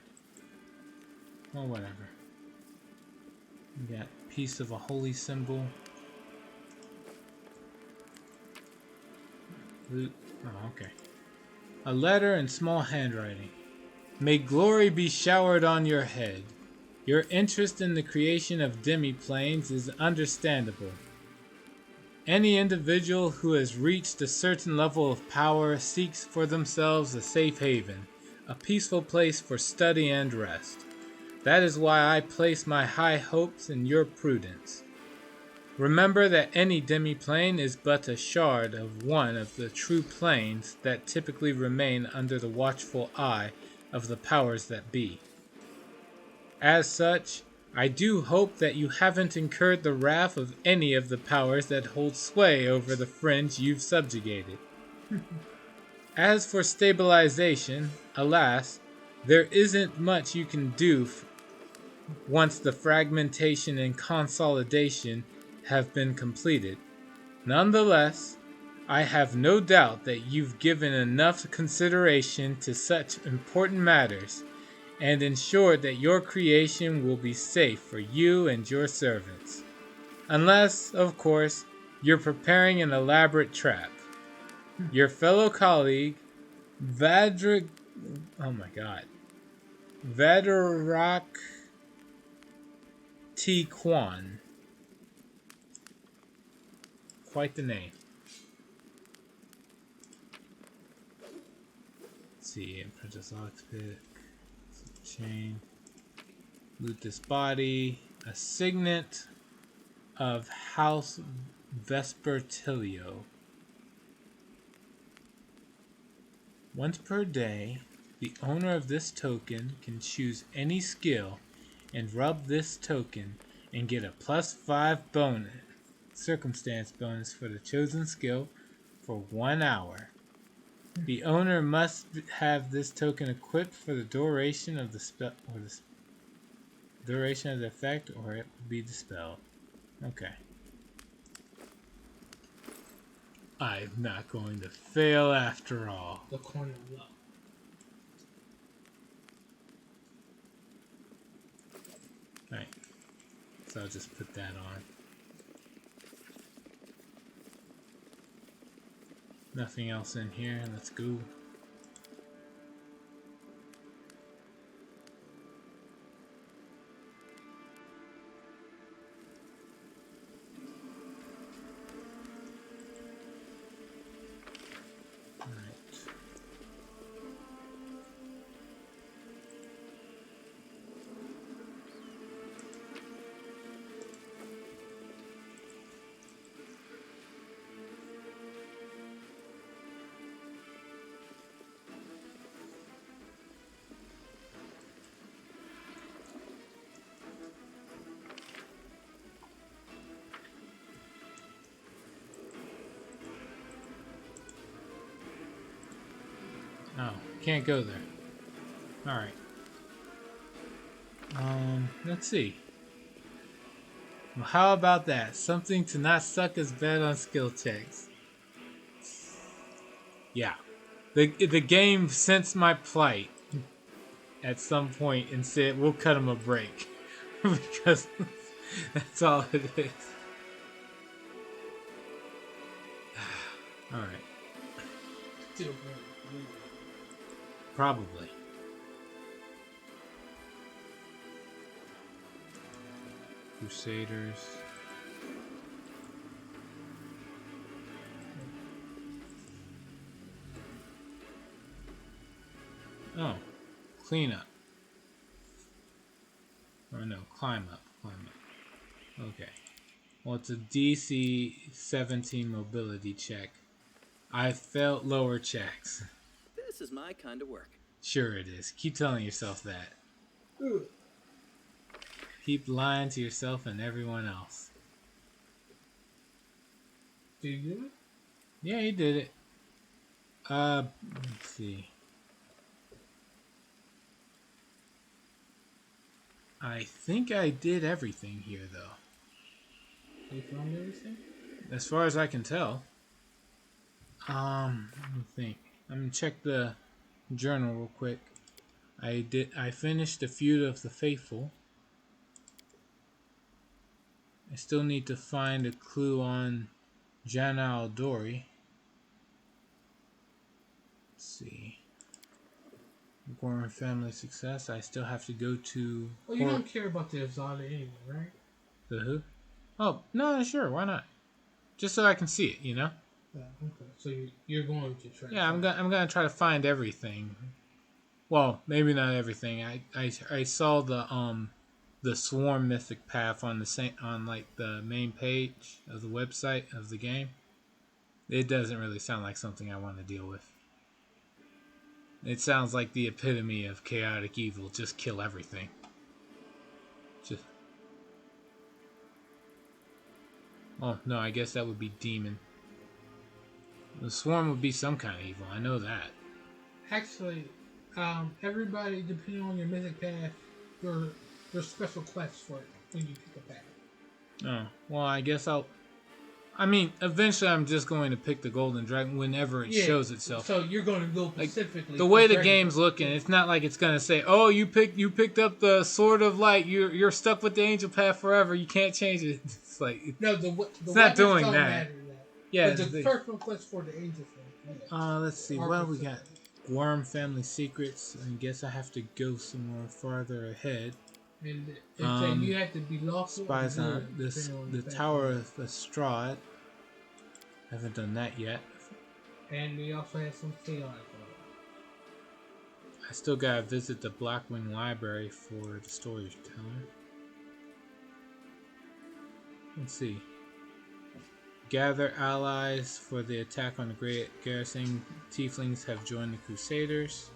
Well, whatever. We got piece of a holy symbol. Loot. Oh, okay. A letter in small handwriting. May glory be showered on your head. Your interest in the creation of demi-planes is understandable. Any individual who has reached a certain level of power seeks for themselves a safe haven, a peaceful place for study and rest. That is why I place my high hopes in your prudence. Remember that any demi-plane is but a shard of one of the true planes that typically remain under the watchful eye of the powers that be. As such, I do hope that you haven't incurred the wrath of any of the powers that hold sway over the fringe you've subjugated. As for stabilization, alas, there isn't much you can do once the fragmentation and consolidation have been completed. Nonetheless, I have no doubt that you've given enough consideration to such important matters and ensured that your creation will be safe for you and your servants. Unless, of course, you're preparing an elaborate trap. Your fellow colleague, Vadrak... Oh my god. Vadarak T. Kwan. Quite the name. Let's see, Apprentice Lockpick. Chain. Loot this body. A signet of House Vespertilio. Once per day, the owner of this token can choose any skill and rub this token and get a +5 bonus circumstance bonus for the chosen skill for 1 hour. The owner must have this token equipped for the duration of the spell or the duration of the effect, or it will be dispelled. Okay. I'm not going to fail after all. The corner of luck. Alright. So I'll just put that on. Nothing else in here. Let's go. Oh, can't go there. Alright. Let's see. Well, how about that? Something to not suck as bad on skill checks. Yeah. The game sensed my plight at some point and said, we'll cut him a break. Because that's all it is. Alright. Still very. Probably. Crusaders. Oh, clean up. Or no, climb up. Okay. Well, it's a DC 17 mobility check. I failed lower checks. This is my kind of work. Sure it is. Keep telling yourself that. Keep lying to yourself and everyone else. Did you do it? Yeah, he did it. Let's see. I think I did everything here, though. You found everything? As far as I can tell. Let me think. I'm gonna check the journal real quick. I finished the Feud of the Faithful. I still need to find a clue on Jana Aldori. Let's see. Gorman family success. I still have to go to... Well, you don't care about the exotic anyway, right? The who? Oh, no, sure, why not? Just so I can see it, you know? Yeah, okay. So you're going to try. Yeah, I'm gonna try to find everything. Well, maybe not everything. I saw the Swarm Mythic Path on the main page of the website of the game. It doesn't really sound like something I want to deal with. It sounds like the epitome of chaotic evil. Just kill everything. Oh, no, I guess that would be demon. The Swarm would be some kind of evil. I know that. Actually, everybody, depending on your mythic path, your There's special quests for it when you pick a path. Oh, well, I guess I mean, eventually I'm just going to pick the golden dragon whenever it shows itself. So you're going to go Like, specifically. the way the game's looking, it's not like it's gonna say, "Oh, you picked up the sword of light. You're stuck with the angel path forever. You can't change it." It's like No, the it's not doing don't that. matter Yeah. But the personal quest for the angels. Let's see. Well, we got Worm Family Secrets. I guess I have to go somewhere farther ahead. And you have to be lawful. Spies on this the Tower of Lestrade. Haven't done that yet. And we also have some chaos. I still gotta visit the Blackwing Library for the storyteller. Let's see. Gather allies for the attack on the Great Garrison. Tieflings have joined the Crusaders.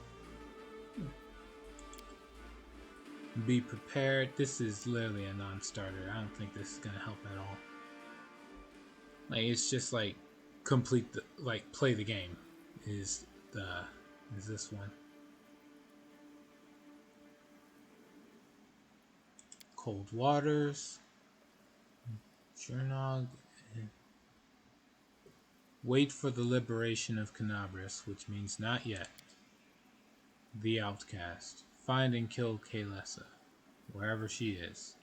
Be prepared. This is literally a non-starter. I don't think this is gonna help at all. Like, it's just like complete the play the game is this one. Cold Waters. Jurnog. Wait for the liberation of Canabras, which means not yet. The Outcast. Find and kill Kalesa, wherever she is.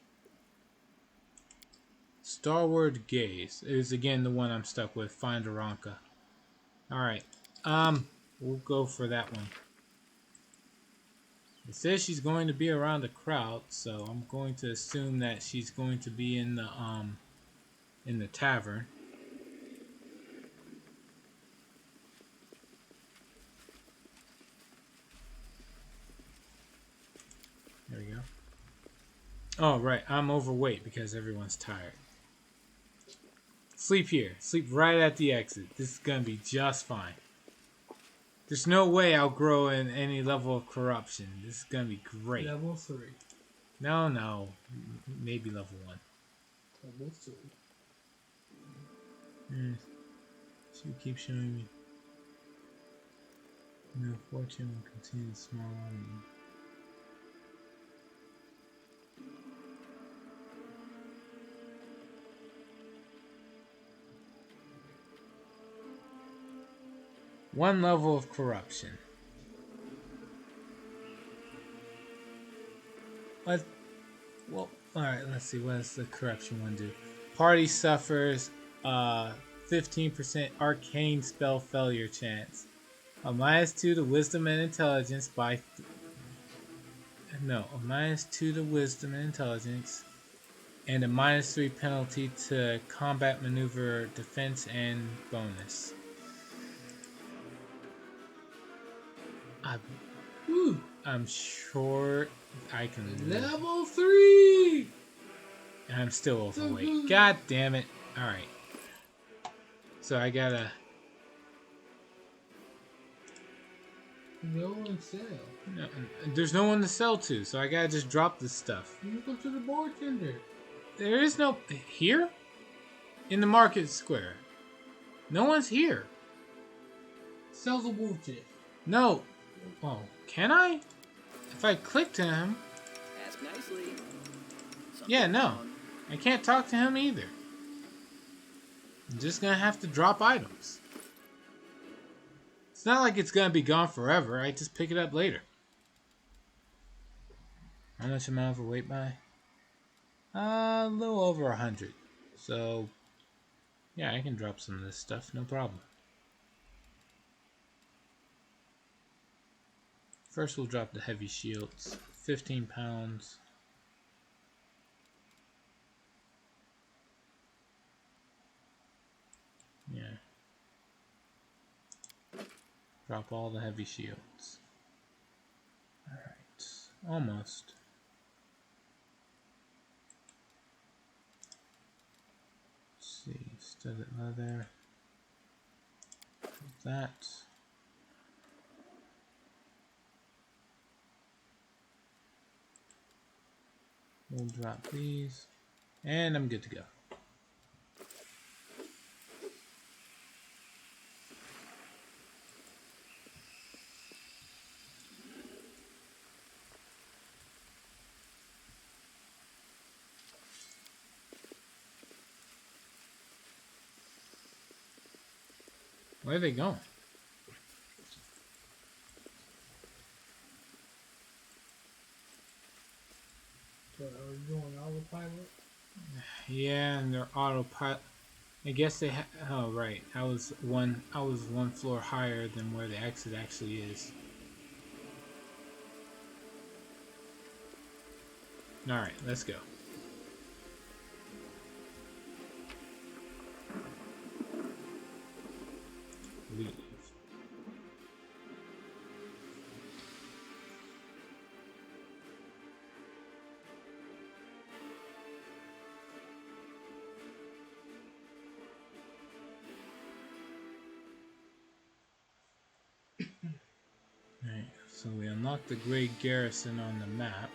Starward Gaze is again the one I'm stuck with. Find Aranka. Alright. We'll go for that one. It says she's going to be around a crowd, so I'm going to assume that she's going to be in the tavern. There we go. Oh, right. I'm overweight because everyone's tired. Sleep here. Sleep right at the exit. This is going to be just fine. There's no way I'll grow in any level of corruption. This is going to be great. Level 3. No. Maybe level 1. Level 2. She keeps showing me. No fortune will continue to smile on me. One level of corruption. Well, alright, let's see. What does the corruption one do? Party suffers 15% arcane spell failure chance. A -2 to wisdom and intelligence a -2 to wisdom and intelligence, and a -3 penalty to combat maneuver defense and bonus. I'm sure I can Level 3! And I'm still overweight. God damn it. Alright. So I gotta... No one sell. No, there's no one to sell to, so I gotta just drop this stuff. You go to the bartender. There is no... Here? In the market square. No one's here. Sell the bullshit. No. Oh, can I? If I click to him... Ask nicely. Yeah, no. I can't talk to him either. I'm just gonna have to drop items. It's not like it's gonna be gone forever. I just pick it up later. How much am I overweight by? A little over 100. So, yeah, I can drop some of this stuff, no problem. First, we'll drop the heavy shields. 15 pounds. Yeah. Drop all the heavy shields. Alright. Almost. Let's see. Studded leather. That. We'll drop these. And I'm good to go. Where are they going? So are you doing autopilot? Yeah, and they're autopilot. I guess they. Oh right, I was one floor higher than where the exit actually is. All right, let's go. Leave. Alright, so we unlocked the Great Garrison on the map.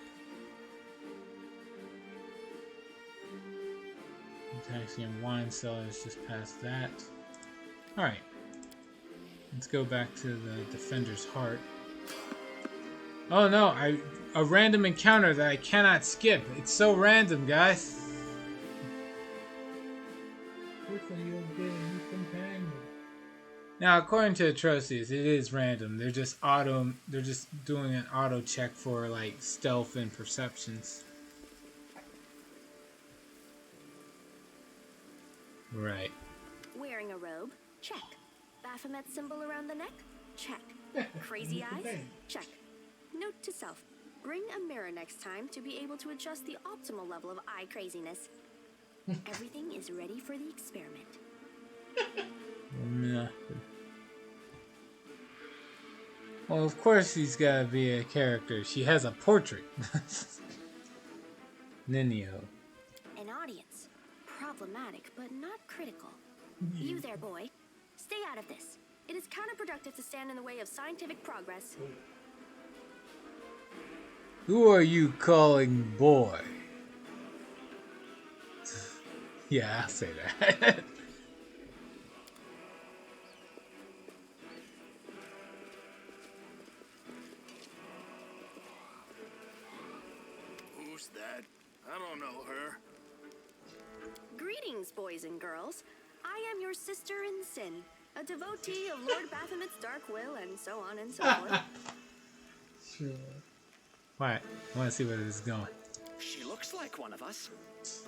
Taxi and wine cellars just past that. Alright, let's go back to the Defender's Heart. Oh no, a random encounter that I cannot skip. It's so random, guys. Quickly, you'll get a new companion. Now, according to Atrocious, it is random. They're just doing an auto check for like stealth and perceptions. Right. Wearing a robe? Check. Baphomet symbol around the neck? Check. Crazy eyes? Check. Note to self. Bring a mirror next time to be able to adjust the optimal level of eye craziness. Everything is ready for the experiment. Well, of course he's gotta be a character. She has a portrait. Ninio. An audience. Problematic, but not critical. You there, boy. Stay out of this. It is counterproductive to stand in the way of scientific progress. Who are you calling boy? Yeah, I'll say that. Who's that? I don't know her. Greetings, boys and girls. I am your sister in sin, a devotee of Lord Baphomet's dark will, and so on and so forth. Sure. Alright, I want to see where this is going. She looks like one of us,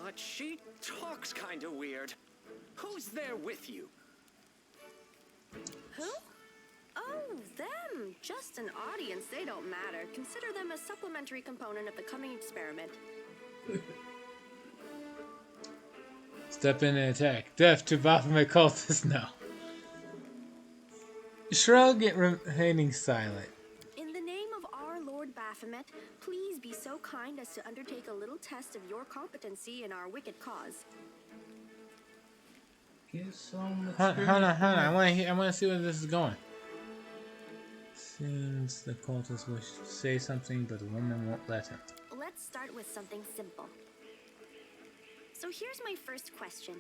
but she talks kind of weird. Who's there with you? Who? Oh, them. Just an audience. They don't matter. Consider them a supplementary component of the coming experiment. Step in and attack. Death to Baphomet cultists now. Shrug it remaining silent. In the name of our Lord Baphomet, please be so kind as to undertake a little test of your competency in our wicked cause. Get some. Hold on. I want to see where this is going. Seems the cultist wishes to say something, but the woman won't let him. Let's start with something simple. So here's my first question.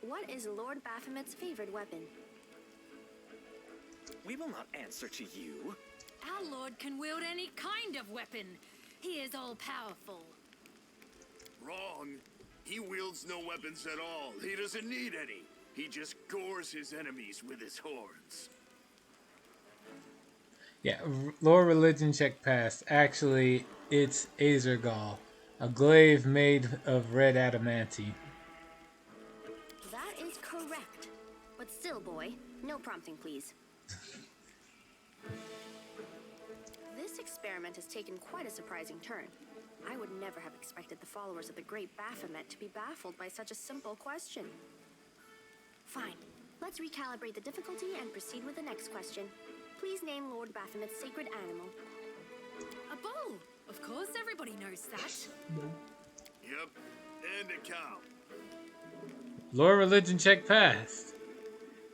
What is Lord Baphomet's favorite weapon? We will not answer to you. Our lord can wield any kind of weapon. He is all-powerful. Wrong. He wields no weapons at all. He doesn't need any. He just gores his enemies with his horns. Yeah, Lore Religion check passed. Actually, it's Azergal, a glaive made of red adamantine. That is correct. But still, boy, no prompting, please. This experiment has taken quite a surprising turn. I would never have expected the followers of the great Baphomet to be baffled by such a simple question. Fine. Let's recalibrate the difficulty and proceed with the next question. Please name Lord Baphomet's sacred animal. A bull! Of course, everybody knows that. Yep. And a cow. Lore Religion check passed.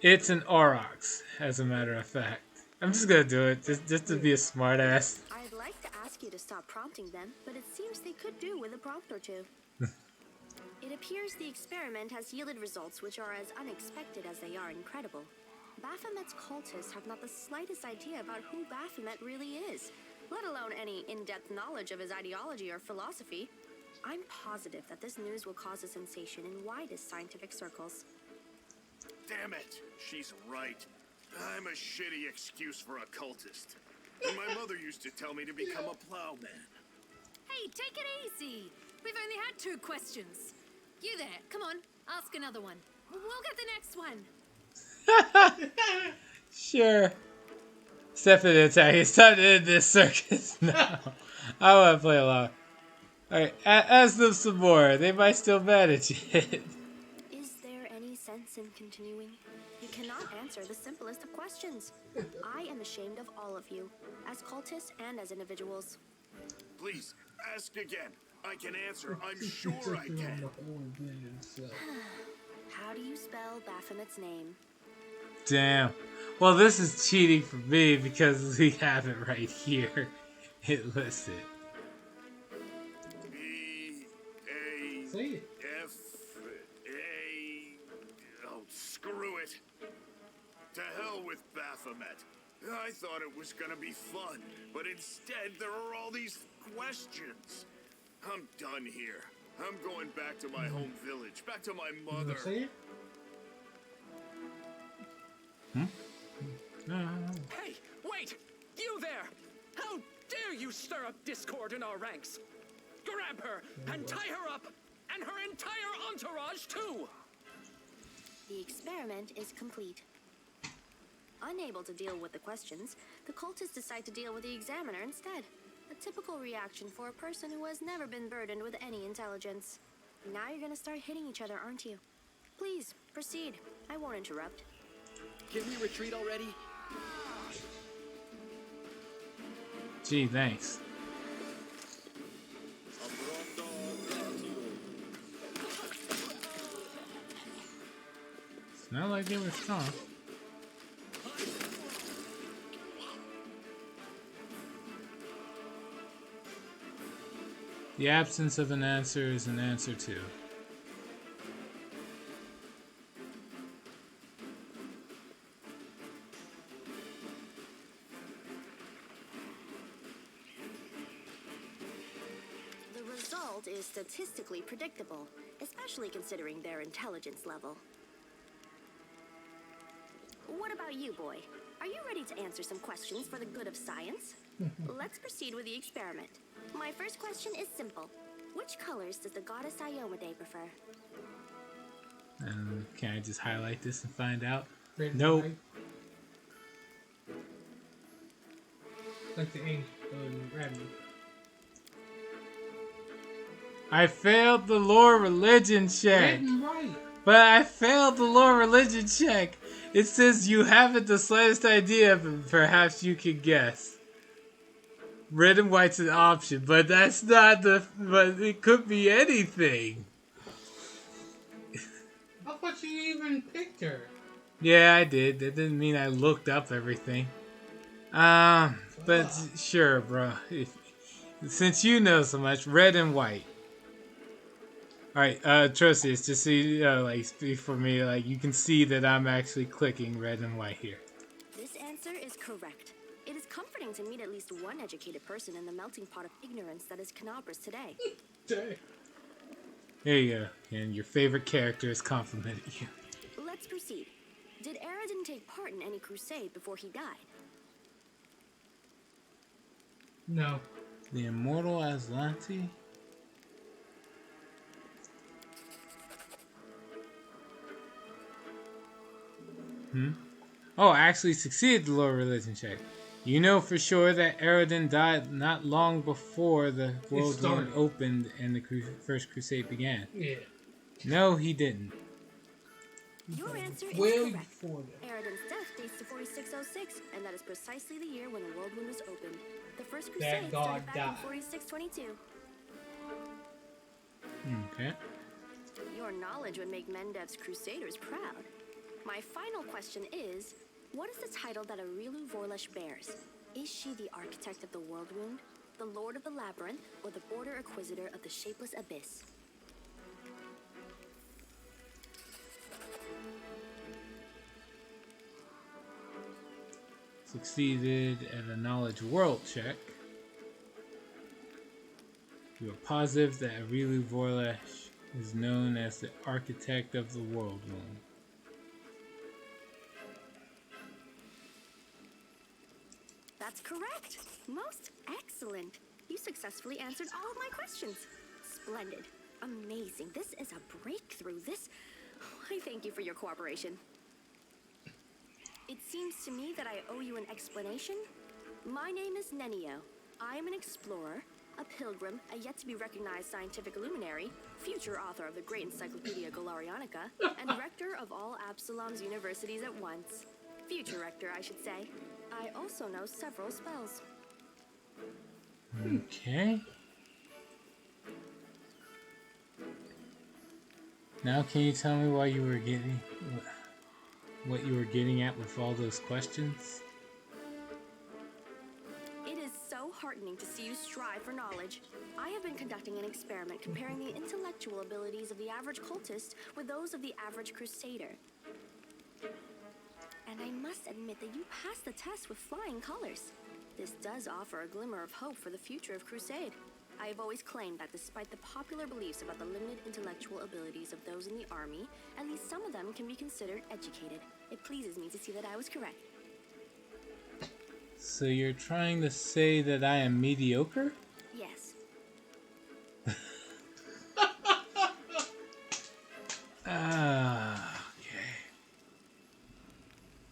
It's an Aurochs, as a matter of fact. I'm just gonna do it, just to be a smartass. I'd like to ask you to stop prompting them, but it seems they could do with a prompt or two. It appears the experiment has yielded results which are as unexpected as they are incredible. Baphomet's cultists have not the slightest idea about who Baphomet really is, let alone any in-depth knowledge of his ideology or philosophy. I'm positive that this news will cause a sensation in widest scientific circles. Damn it. She's right. I'm a shitty excuse for a cultist. And my mother used to tell me to become a plowman. Hey, take it easy. We've only had 2 questions. You there, come on, ask another one. We'll get the next one. Sure. Step in the attack. It's time to end this circus now. I want to play along. Alright, ask them some more. They might still manage it. Is there any sense in continuing? You cannot answer the simplest of questions. I am ashamed of all of you, as cultists and as individuals. Please, ask again. I can answer. I'm sure I can. How do you spell Baphomet's name? Damn. Well, this is cheating for me because we have it right here. It lists it. Say it. B-A-F-A... Oh, screw it. To hell with Baphomet. I thought it was gonna be fun, but instead there are all these questions. I'm done here. I'm going back to my home village, back to my mother. Say it. Hey, wait! You there! How dare you stir up discord in our ranks? Grab her and tie her up, and her entire entourage too! The experiment is complete. Unable to deal with the questions, the cultists decide to deal with the examiner instead. A typical reaction for a person who has never been burdened with any intelligence. Now you're gonna start hitting each other, aren't you? Please, proceed. I won't interrupt. Can we retreat already? Gee, thanks. It's not like they were strong. The absence of an answer is an answer too. The result is statistically predictable, especially considering their intelligence level. What about you, boy? Are you ready to answer some questions for the good of science? Let's proceed with the experiment. My first question is simple. Which colors does the goddess Iomade prefer? Can I just highlight this and find out? Red, Nope. white. Like the ink rabbit. I failed the lore religion check. Red and white. But I failed the lore religion check. It says you haven't the slightest idea, but perhaps you can guess. Red and white's an option, but that's not the. But it could be anything. I thought you even picked her. Yeah, I did. That didn't mean I looked up everything. But sure, bro. Since you know so much, red and white. Alright, Trosius, just so you like, speak for me, like, you can see that I'm actually clicking red and white here. This answer is correct. It is comforting to meet at least one educated person in the melting pot of ignorance that is Canabras today. Dang. There you go. And your favorite character has complimented you. Let's proceed. Did Aradin take part in any crusade before he died? No. The immortal Aslanti? Oh, I actually succeeded the lore religion check. You know for sure that Aradin died not long before the world wound opened and the first crusade began. Yeah. No, he didn't. Your answer is Way correct. before that. Aradin's death dates to 4606, and that is precisely the year when the world wound was opened. The first crusade god started back died. in 4622. Okay. Your knowledge would make Mendev's crusaders proud. My final question is, what is the title that Arilu Vorlesh bears? Is she the architect of the world wound, the lord of the labyrinth, or the border inquisitor of the shapeless abyss? Succeeded at a knowledge world check. You are positive that Arilu Vorlesh is known as the architect of the world wound. Most excellent. You successfully answered all of my questions. Splendid. Amazing. This is a breakthrough. I thank you for your cooperation. It seems to me that I owe you an explanation. My name is Nenio. I am an explorer, a pilgrim, a yet-to-be-recognized scientific luminary, future author of the great Encyclopedia Galarianica, and rector of all Absalom's universities at once. Future rector, I should say. I also know several spells. Okay. Now can you tell me why you were getting... what you were getting at with all those questions? It is so heartening to see you strive for knowledge. I have been conducting an experiment comparing the intellectual abilities of the average cultist with those of the average crusader. And I must admit that you passed the test with flying colors. This does offer a glimmer of hope for the future of Crusade. I have always claimed that despite the popular beliefs about the limited intellectual abilities of those in the army, at least some of them can be considered educated. It pleases me to see that I was correct. So you're trying to say that I am mediocre? Yes. Okay.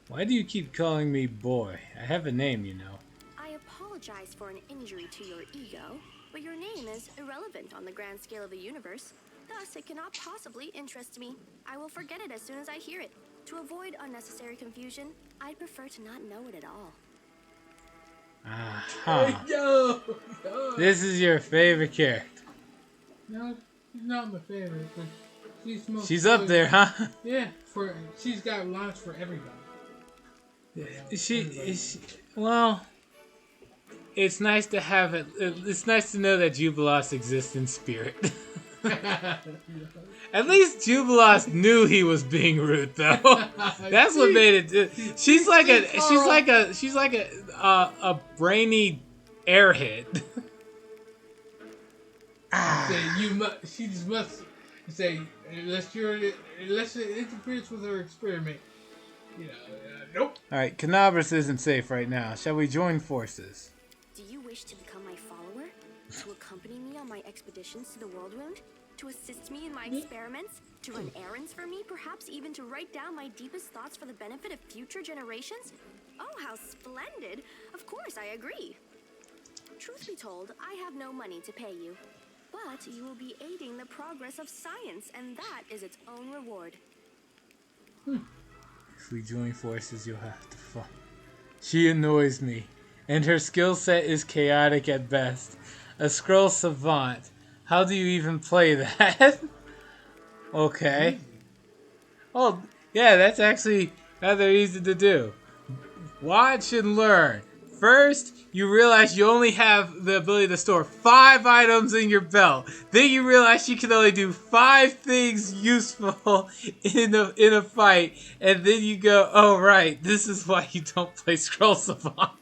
Why do you keep calling me boy? I have a name, you know. I apologize for an injury to your ego, but your name is irrelevant on the grand scale of the universe. Thus, it cannot possibly interest me. I will forget it as soon as I hear it. To avoid unnecessary confusion, I'd prefer to not know it at all. Aha. Yo! This is your favorite character. No, she's not my favorite, but She's up there, huh? Yeah, she's got lines for everybody. Well, it's nice to have it. It's nice to know that Jubilos exists in spirit. At least Jubilos knew he was being rude, though. That's what made it. She's like a brainy airhead. She just must say unless it interferes with her experiment. Nope. All right, Canabras isn't safe right now. Shall we join forces? Do you wish to become my follower? To accompany me on my expeditions to the World Wound? To assist me in my experiments? To run errands for me? Perhaps even to write down my deepest thoughts for the benefit of future generations? Oh, how splendid! Of course, I agree. Truth be told, I have no money to pay you. But you will be aiding the progress of science, and that is its own reward. If we join forces, you'll have to fight. She annoys me, and her skill set is chaotic at best. A scroll savant. How do you even play that? Okay. Oh, yeah, that's actually rather easy to do. Watch and learn. First, you realize you only have the ability to store 5 items in your belt. Then you realize you can only do 5 things useful in a fight. And then you go, oh right, this is why you don't play Scroll Savant.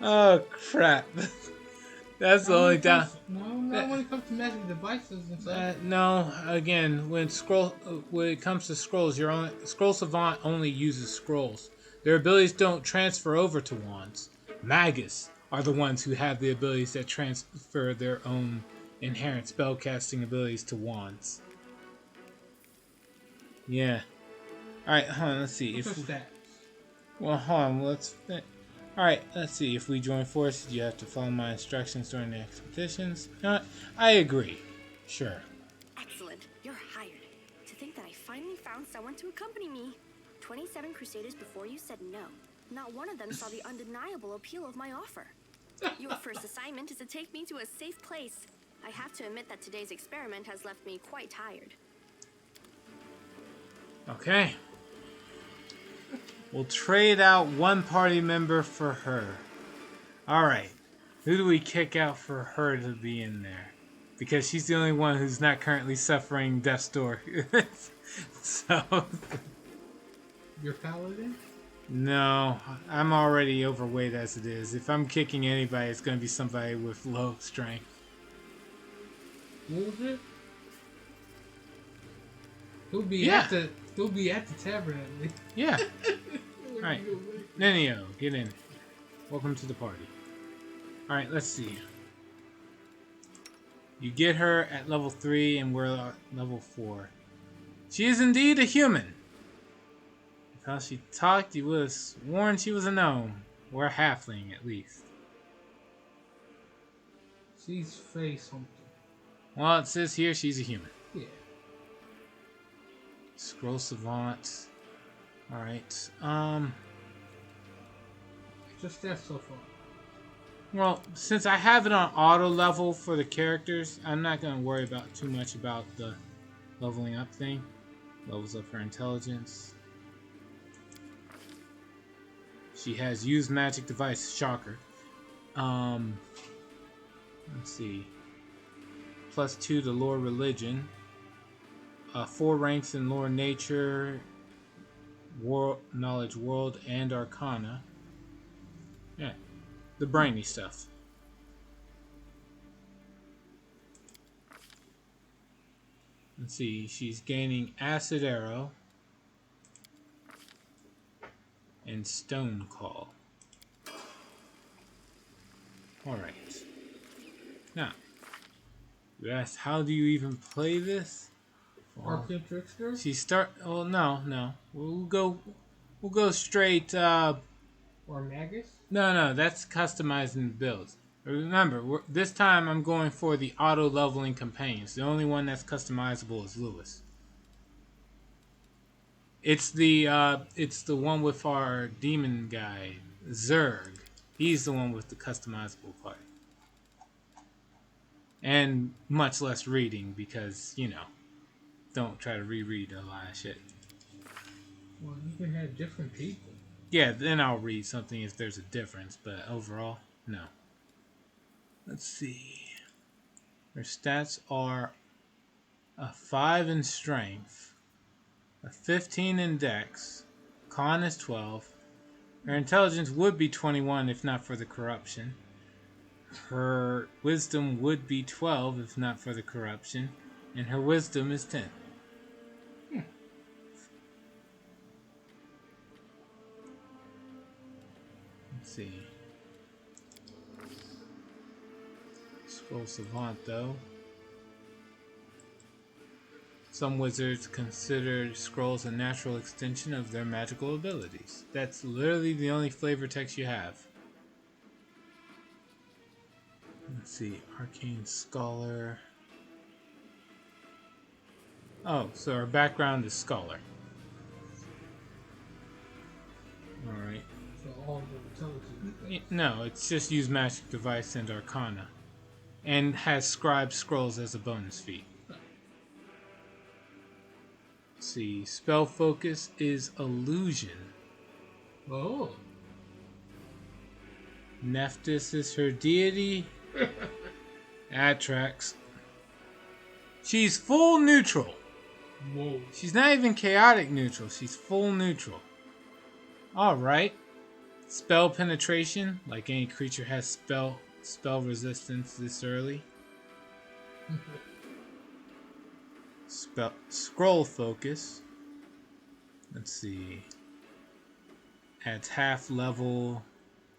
Oh crap. That's the only down. No, not when it comes to magic devices and stuff. No, again, when it comes to scrolls, Scroll Savant only uses scrolls. Their abilities don't transfer over to wands. Magus are the ones who have the abilities that transfer their own inherent spellcasting abilities to wands. Yeah. Alright, hold on, let's see. Hold on, Alright, let's see. If we join forces, you have to follow my instructions during the expeditions. You know what? I agree. Sure. Excellent. You're hired. To think that I finally found someone to accompany me. 27 Crusaders before you said no. Not one of them saw the undeniable appeal of my offer. Your first assignment is to take me to a safe place. I have to admit that today's experiment has left me quite tired. Okay. We'll trade out one party member for her. Alright. Who do we kick out for her to be in there? Because she's the only one who's not currently suffering death's door. So... Your paladin? No, I'm already overweight as it is. If I'm kicking anybody, it's going to be somebody with low strength. What was it? He'll be at the tavern at least. Yeah. Alright, Nenio, get in. Welcome to the party. Alright, let's see. You get her at level 3 and we're at level 4. She is indeed a human. If how she talked, you would have sworn she was a gnome. Or a halfling, at least. She's face something. Well, it says here she's a human. Yeah. Scroll Savant. Alright, Just that so far. well, since I have it on auto level for the characters, I'm not going to worry about too much about the leveling up thing. Levels up her intelligence. She has used magic device, shocker. Let's see. +2 to lore religion. 4 ranks in lore nature, knowledge world, and arcana. Yeah, the brainy stuff. Let's see, she's gaining acid arrow and stone call. Alright. Now, you asked, how do you even play this? Arcane Trickster? Oh, no. We'll go straight, Or Magus? No, that's customizing builds. Remember, this time I'm going for the auto leveling companions. The only one that's customizable is Lewis. It's the one with our demon guy, Zerg. He's the one with the customizable part. And much less reading because, don't try to reread a lot of shit. Well, you can have different people. Yeah, then I'll read something if there's a difference, but overall, no. Let's see. Her stats are a 5 in strength, a 15 in dex, con is 12, her intelligence would be 21 if not for the corruption, her wisdom would be 12 if not for the corruption, and her wisdom is 10. Let's see. Scroll Savant, though. Some wizards consider scrolls a natural extension of their magical abilities. That's literally the only flavor text you have. Let's see. Arcane Scholar. Oh, so our background is Scholar. Alright. So all the intelligence. No, it's just use magic device and arcana. And has scribe scrolls as a bonus feat. Let's see, spell focus is illusion. Oh. Nephthys is her deity. That tracks. She's full neutral. Whoa. She's not even chaotic neutral, she's full neutral. Alright. Spell penetration, like any creature has spell resistance this early. Scroll focus. Let's see. Adds half level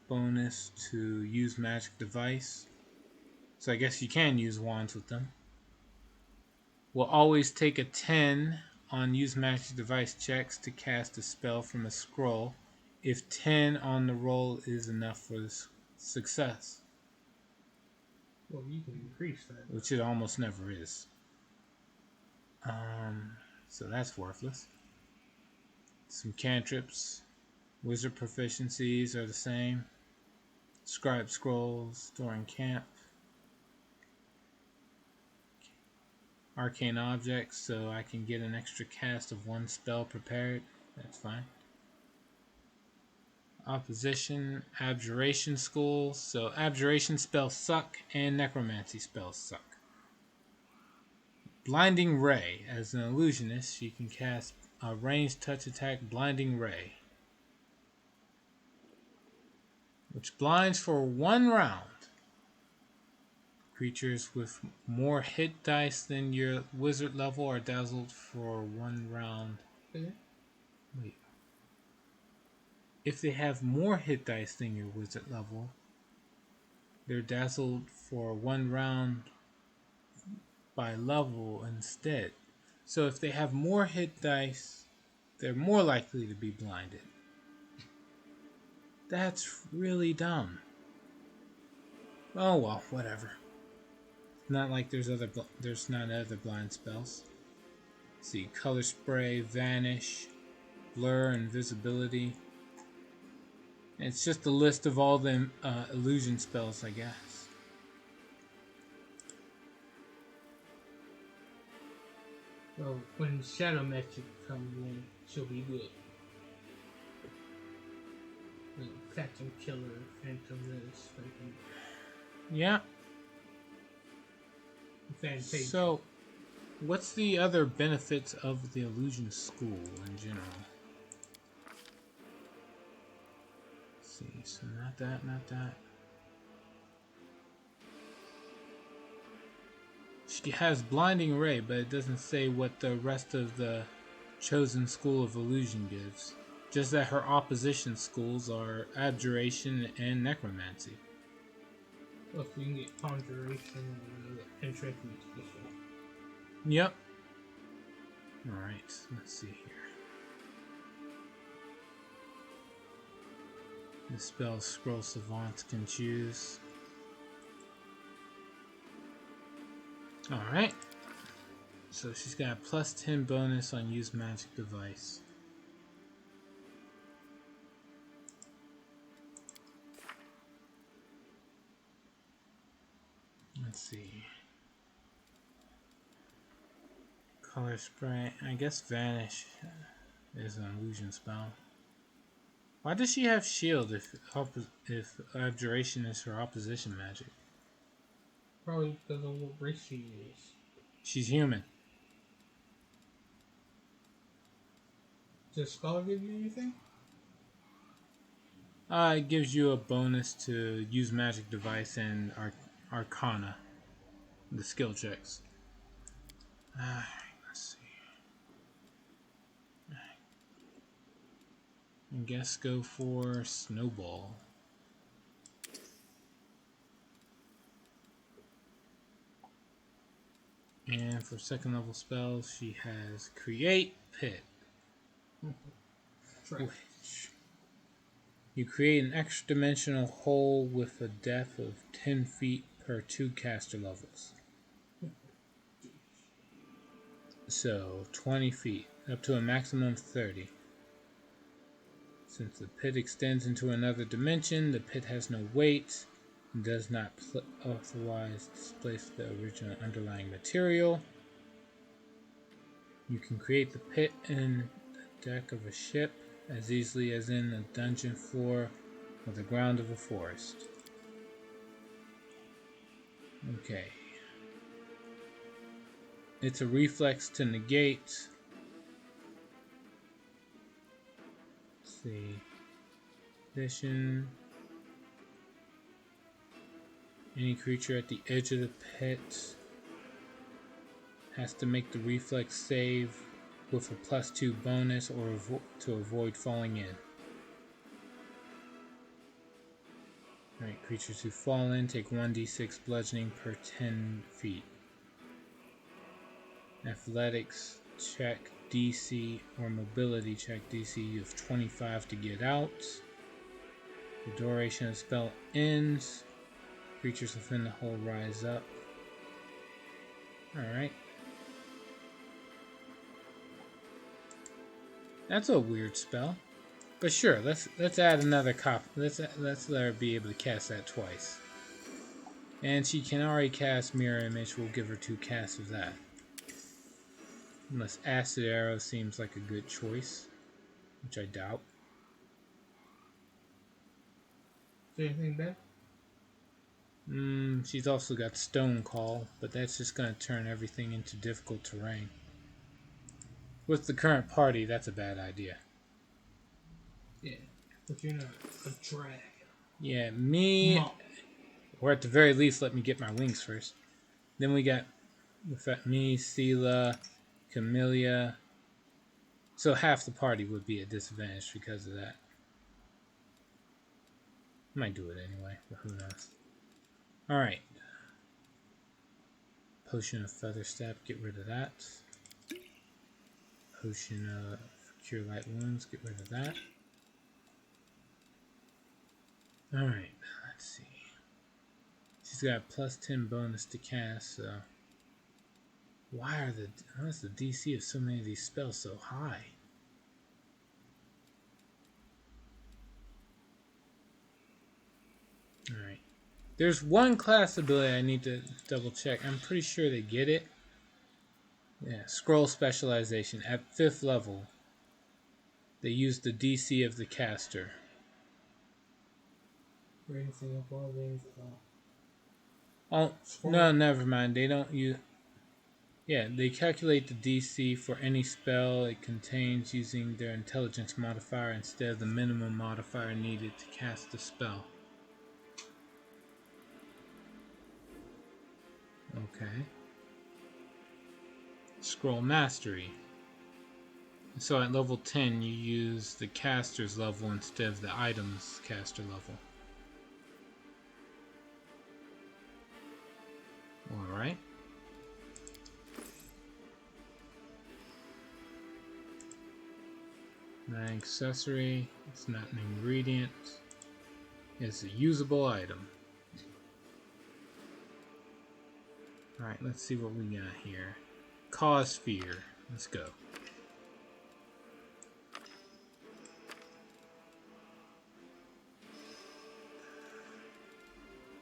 bonus to use magic device. So I guess you can use wands with them. Will always take a 10 on use magic device checks to cast a spell from a scroll if 10 on the roll is enough for the success. Well, you can increase that. Which it almost never is. So that's worthless. Some cantrips. Wizard proficiencies are the same. Scribe scrolls, storing camp. Arcane objects, so I can get an extra cast of one spell prepared. That's fine. Opposition, abjuration schools. So abjuration spells suck and necromancy spells suck. Blinding Ray. As an illusionist, she can cast a ranged touch attack, Blinding Ray, which blinds for 1 round. Creatures with more hit dice than your wizard level are dazzled for 1 round. Okay. Wait. if they have more hit dice than your wizard level, they're dazzled for 1 round by level instead. So if they have more hit dice, they're more likely to be blinded. That's really dumb. Oh well, whatever. Not like there's not other blind spells. Let's see, color spray, vanish, blur, invisibility. It's just a list of all the illusion spells, I guess. So when shadow magic comes in, she'll be good. Catching killer, phantom list, Yeah. Fantasia. So, what's the other benefits of the illusion school in general? Let's see, so not that. She has blinding ray, but it doesn't say what the rest of the chosen school of illusion gives. Just that her opposition schools are abjuration and necromancy. Plus you can get conjuration and enchantment special. Yep. Alright, let's see here. The spell scroll savant can choose. Alright. So she's got a plus 10 bonus on use magic device. Let's see. Color spray. I guess vanish is an illusion spell. Why does she have shield if abjuration is her opposition magic? Probably because of what race she is. She's human. Does Scholar give you anything? It gives you a bonus to use magic device and Arcana, the skill checks. Let's see. I guess go for Snowball. And for second level spells, she has Create Pit. Which you create an extra dimensional hole with a depth of 10 feet per 2 caster levels. So 20 feet, up to a maximum of 30. Since the pit extends into another dimension, the pit has no weight and does not otherwise displace the original underlying material. You can create the pit in the deck of a ship as easily as in the dungeon floor or the ground of a forest. Okay. It's a reflex to negate. Let's see. Addition. Any creature at the edge of the pit has to make the reflex save with a +2 bonus or to avoid falling in. Alright, creatures who fall in take 1d6 bludgeoning per 10 feet. Athletics check DC or mobility check DC of 25 to get out. The duration of the spell ends. Creatures within the hole rise up. Alright. That's a weird spell. But sure, let's add another copy. Let's let her be able to cast that twice. And she can already cast Mirror Image. We'll give her 2 casts of that. Unless Acid Arrow seems like a good choice, which I doubt. Is there anything better? She's also got Stone Call, but that's just going to turn everything into difficult terrain. With the current party, that's a bad idea. Yeah, but you're not a dragon. Yeah, me, or at the very least, let me get my wings first. Then we got me, Sela, Camellia. So half the party would be at disadvantage because of that. Might do it anyway, but who knows. Alright. Potion of Feather Step, get rid of that. Potion of Cure Light Wounds, get rid of that. Alright, let's see. She's got a plus 10 bonus to cast, so... Why is the DC of so many of these spells so high? Alright. There's one class ability I need to double check. I'm pretty sure they get it. Yeah, Scroll Specialization. At 5th level, they use the DC of the caster. Oh, no, never mind. They don't use... Yeah, they calculate the DC for any spell it contains using their intelligence modifier instead of the minimum modifier needed to cast the spell. Okay. Scroll Mastery. So at level 10, you use the caster's level instead of the item's caster level. Alright. An accessory. It's not an ingredient. It's a usable item. Alright, let's see what we got here. Cause fear. Let's go.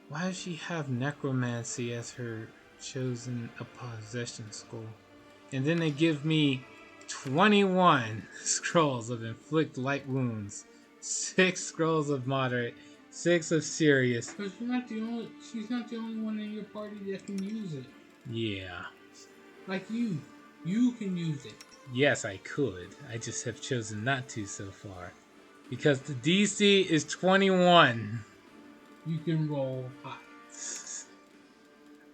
Why does she have necromancy as her chosen possession skill? And then they give me 21 scrolls of inflict light wounds, 6 scrolls of moderate, 6 of serious. But she's not the only one in your party that can use it. Yeah. Like you. You can use it. Yes, I could. I just have chosen not to so far. Because the DC is 21. You can roll high.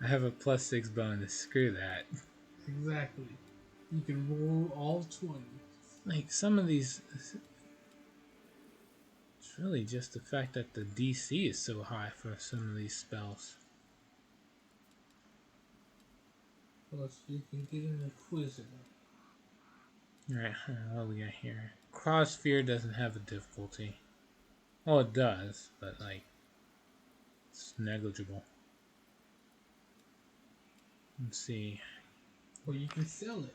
I have a plus 6 bonus. Screw that. Exactly. You can roll all 20. Like, some of these... It's really just the fact that the DC is so high for some of these spells. Plus, you can get an Inquisitor. Alright, what do we got here? Cross Fear doesn't have a difficulty. Well, it does, but, like... It's negligible. Let's see. Or you can sell it.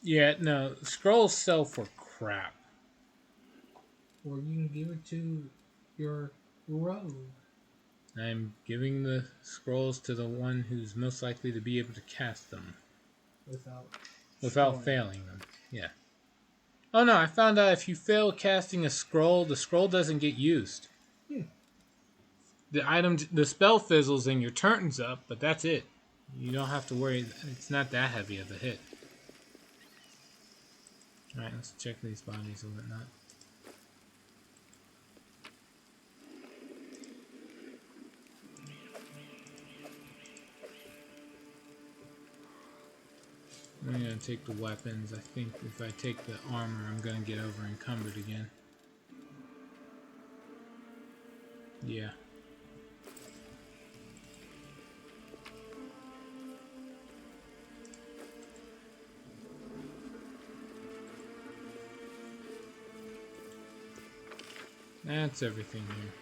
Yeah, no. Scrolls sell for crap. Or you can give it to your rogue. I'm giving the scrolls to the one who's most likely to be able to cast them. Without failing them. Yeah. Oh no, I found out if you fail casting a scroll, the scroll doesn't get used. The spell fizzles and your turn's up, but that's it. You don't have to worry. It's not that heavy of a hit. Alright, let's check these bodies and whatnot. I'm gonna take the weapons. I think if I take the armor, I'm gonna get over encumbered again. Yeah. That's everything here.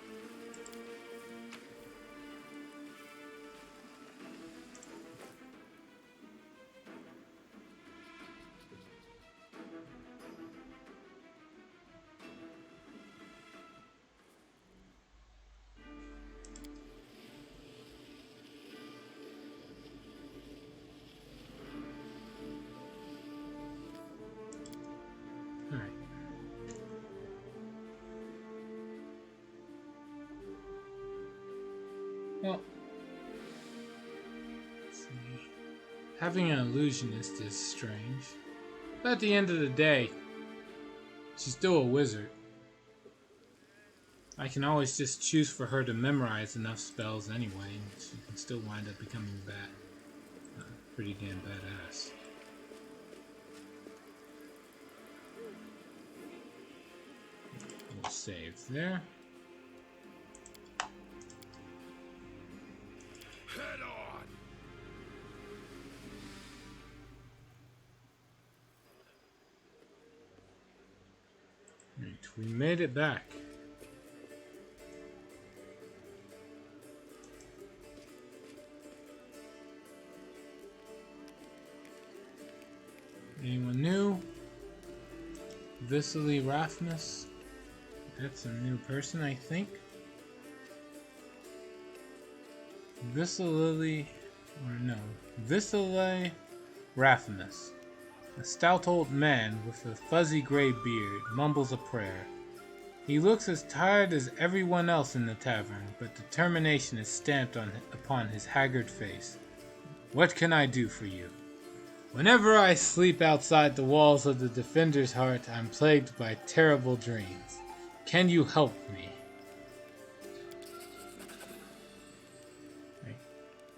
Alright. Well, let's see. Having an illusionist is strange. But at the end of the day, she's still a wizard. I can always just choose for her to memorize enough spells anyway, and she can still wind up becoming pretty damn badass. We'll save there. Head on! Right, we made it back. Anyone new? Viscally Rathmus? That's a new person, I think. Viscally, or no, Viscally Rathmus. A stout old man with a fuzzy gray beard mumbles a prayer. He looks as tired as everyone else in the tavern, but determination is stamped upon his haggard face. What can I do for you? Whenever I sleep outside the walls of the Defender's Heart, I'm plagued by terrible dreams. Can you help me? Right.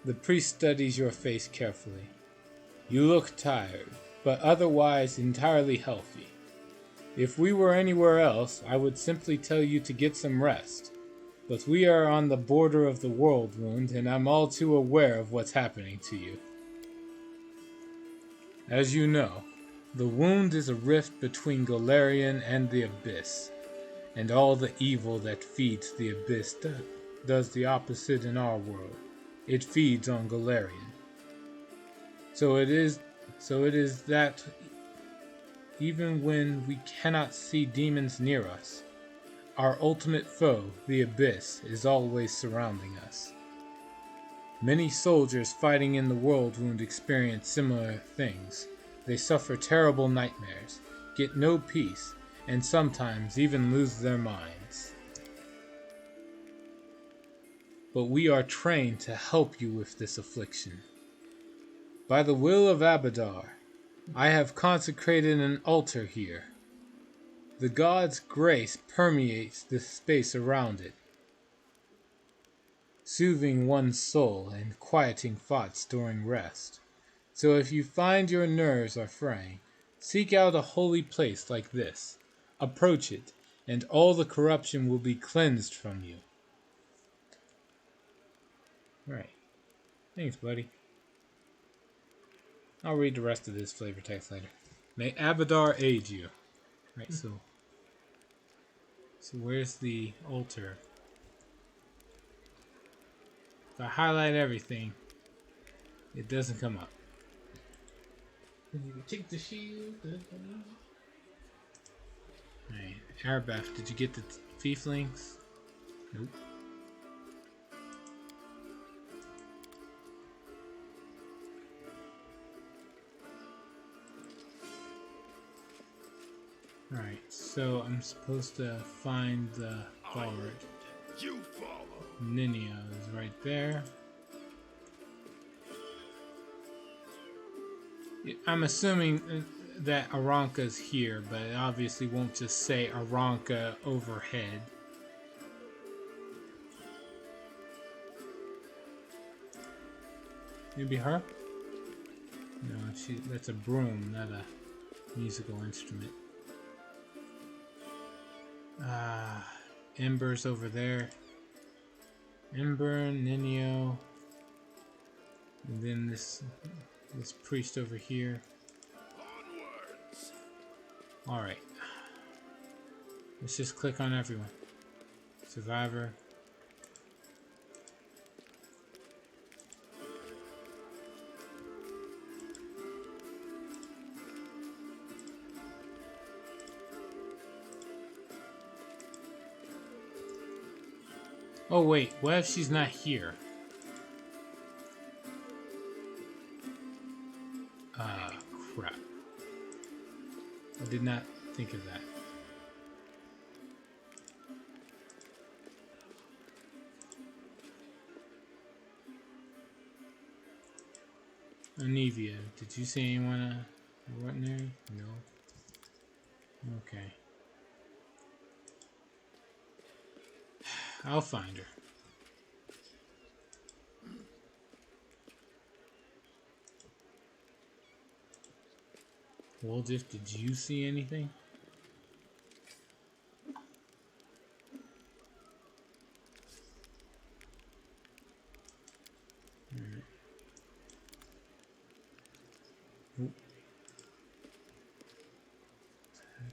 The priest studies your face carefully. You look tired, but otherwise entirely healthy. If we were anywhere else, I would simply tell you to get some rest. But we are on the border of the world wound, and I'm all too aware of what's happening to you. As you know, the wound is a rift between Golarion and the Abyss, and all the evil that feeds the Abyss does the opposite in our world. It feeds on Golarion. So it is that even when we cannot see demons near us, our ultimate foe, the Abyss, is always surrounding us. Many soldiers fighting in the world wound experience similar things. They suffer terrible nightmares, get no peace, and sometimes even lose their minds. But we are trained to help you with this affliction. By the will of Abadar, I have consecrated an altar here. The god's grace permeates the space around it, soothing one's soul and quieting thoughts during rest. So if you find your nerves are fraying, seek out a holy place like this. Approach it, and all the corruption will be cleansed from you. Right. Thanks, buddy. I'll read the rest of this flavor text later. May Abadar aid you. Right, so where's the altar? If I highlight everything, it doesn't come up. You can take the shield. Alright, Arabeth, did you get the Fieflings? Nope. Alright, so I'm supposed to find the guard. You follow. Ninio is right there. I'm assuming that Aranka's here, but it obviously won't just say Aranka overhead. Maybe her? No, that's a broom, not a musical instrument. Ember's over there. Ember, Ninio, and then this priest over here. Onwards. Alright. Let's just click on everyone. Survivor. Oh wait, what if she's not here? Crap. I did not think of that. Anivia, did you see anyone right there? No. Okay. I'll find her. Woldiff, did you see anything?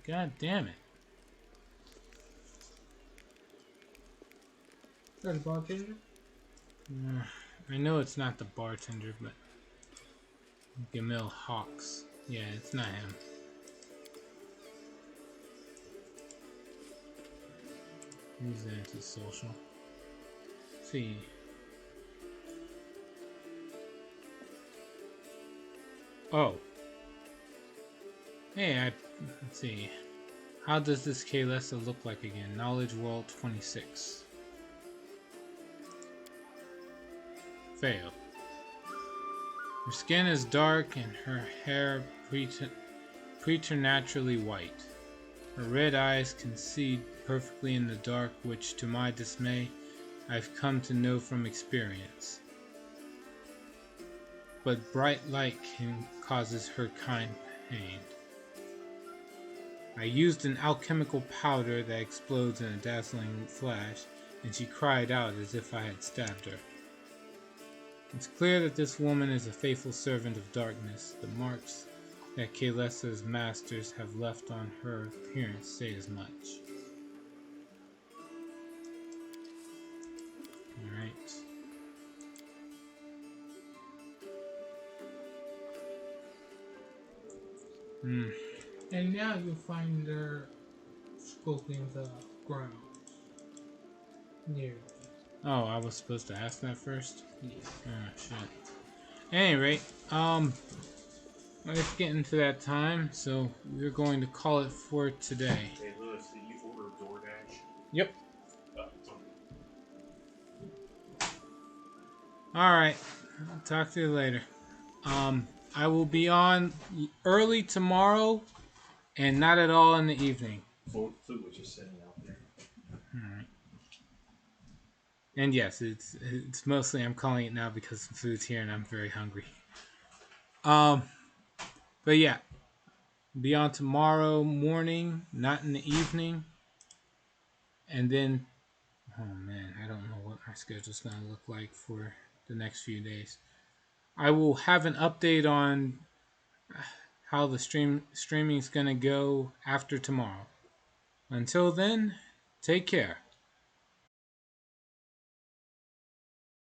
God damn it. Is that a bartender? I know it's not the bartender, but Gamil Hawks. Yeah, it's not him. He's antisocial. Let's see. Oh. Hey, let's see. How does this Kaylessa look like again? Knowledge World 26. Fail. Her skin is dark and her hair preternaturally white. Her red eyes can see perfectly in the dark, which, to my dismay, I've come to know from experience. But bright light causes her kind pain. I used an alchemical powder that explodes in a dazzling flash, and she cried out as if I had stabbed her. It's clear that this woman is a faithful servant of darkness. The marks that Kaylessa's masters have left on her appearance say as much. Alright. And now you find her scoping the ground near you. Oh, I was supposed to ask that first? Yeah. Oh, shit. At any rate, it's getting to that time, so we're going to call it for today. Hey, Lewis, did you order DoorDash? Yep. It's on. Alright. I'll talk to you later. I will be on early tomorrow and not at all in the evening. Food was just sitting out there. Alright. And yes, it's mostly I'm calling it now because the food's here and I'm very hungry. But yeah. Be on tomorrow morning, not in the evening. And then oh man, I don't know what my schedule's gonna look like for the next few days. I will have an update on how the streaming's gonna go after tomorrow. Until then, take care.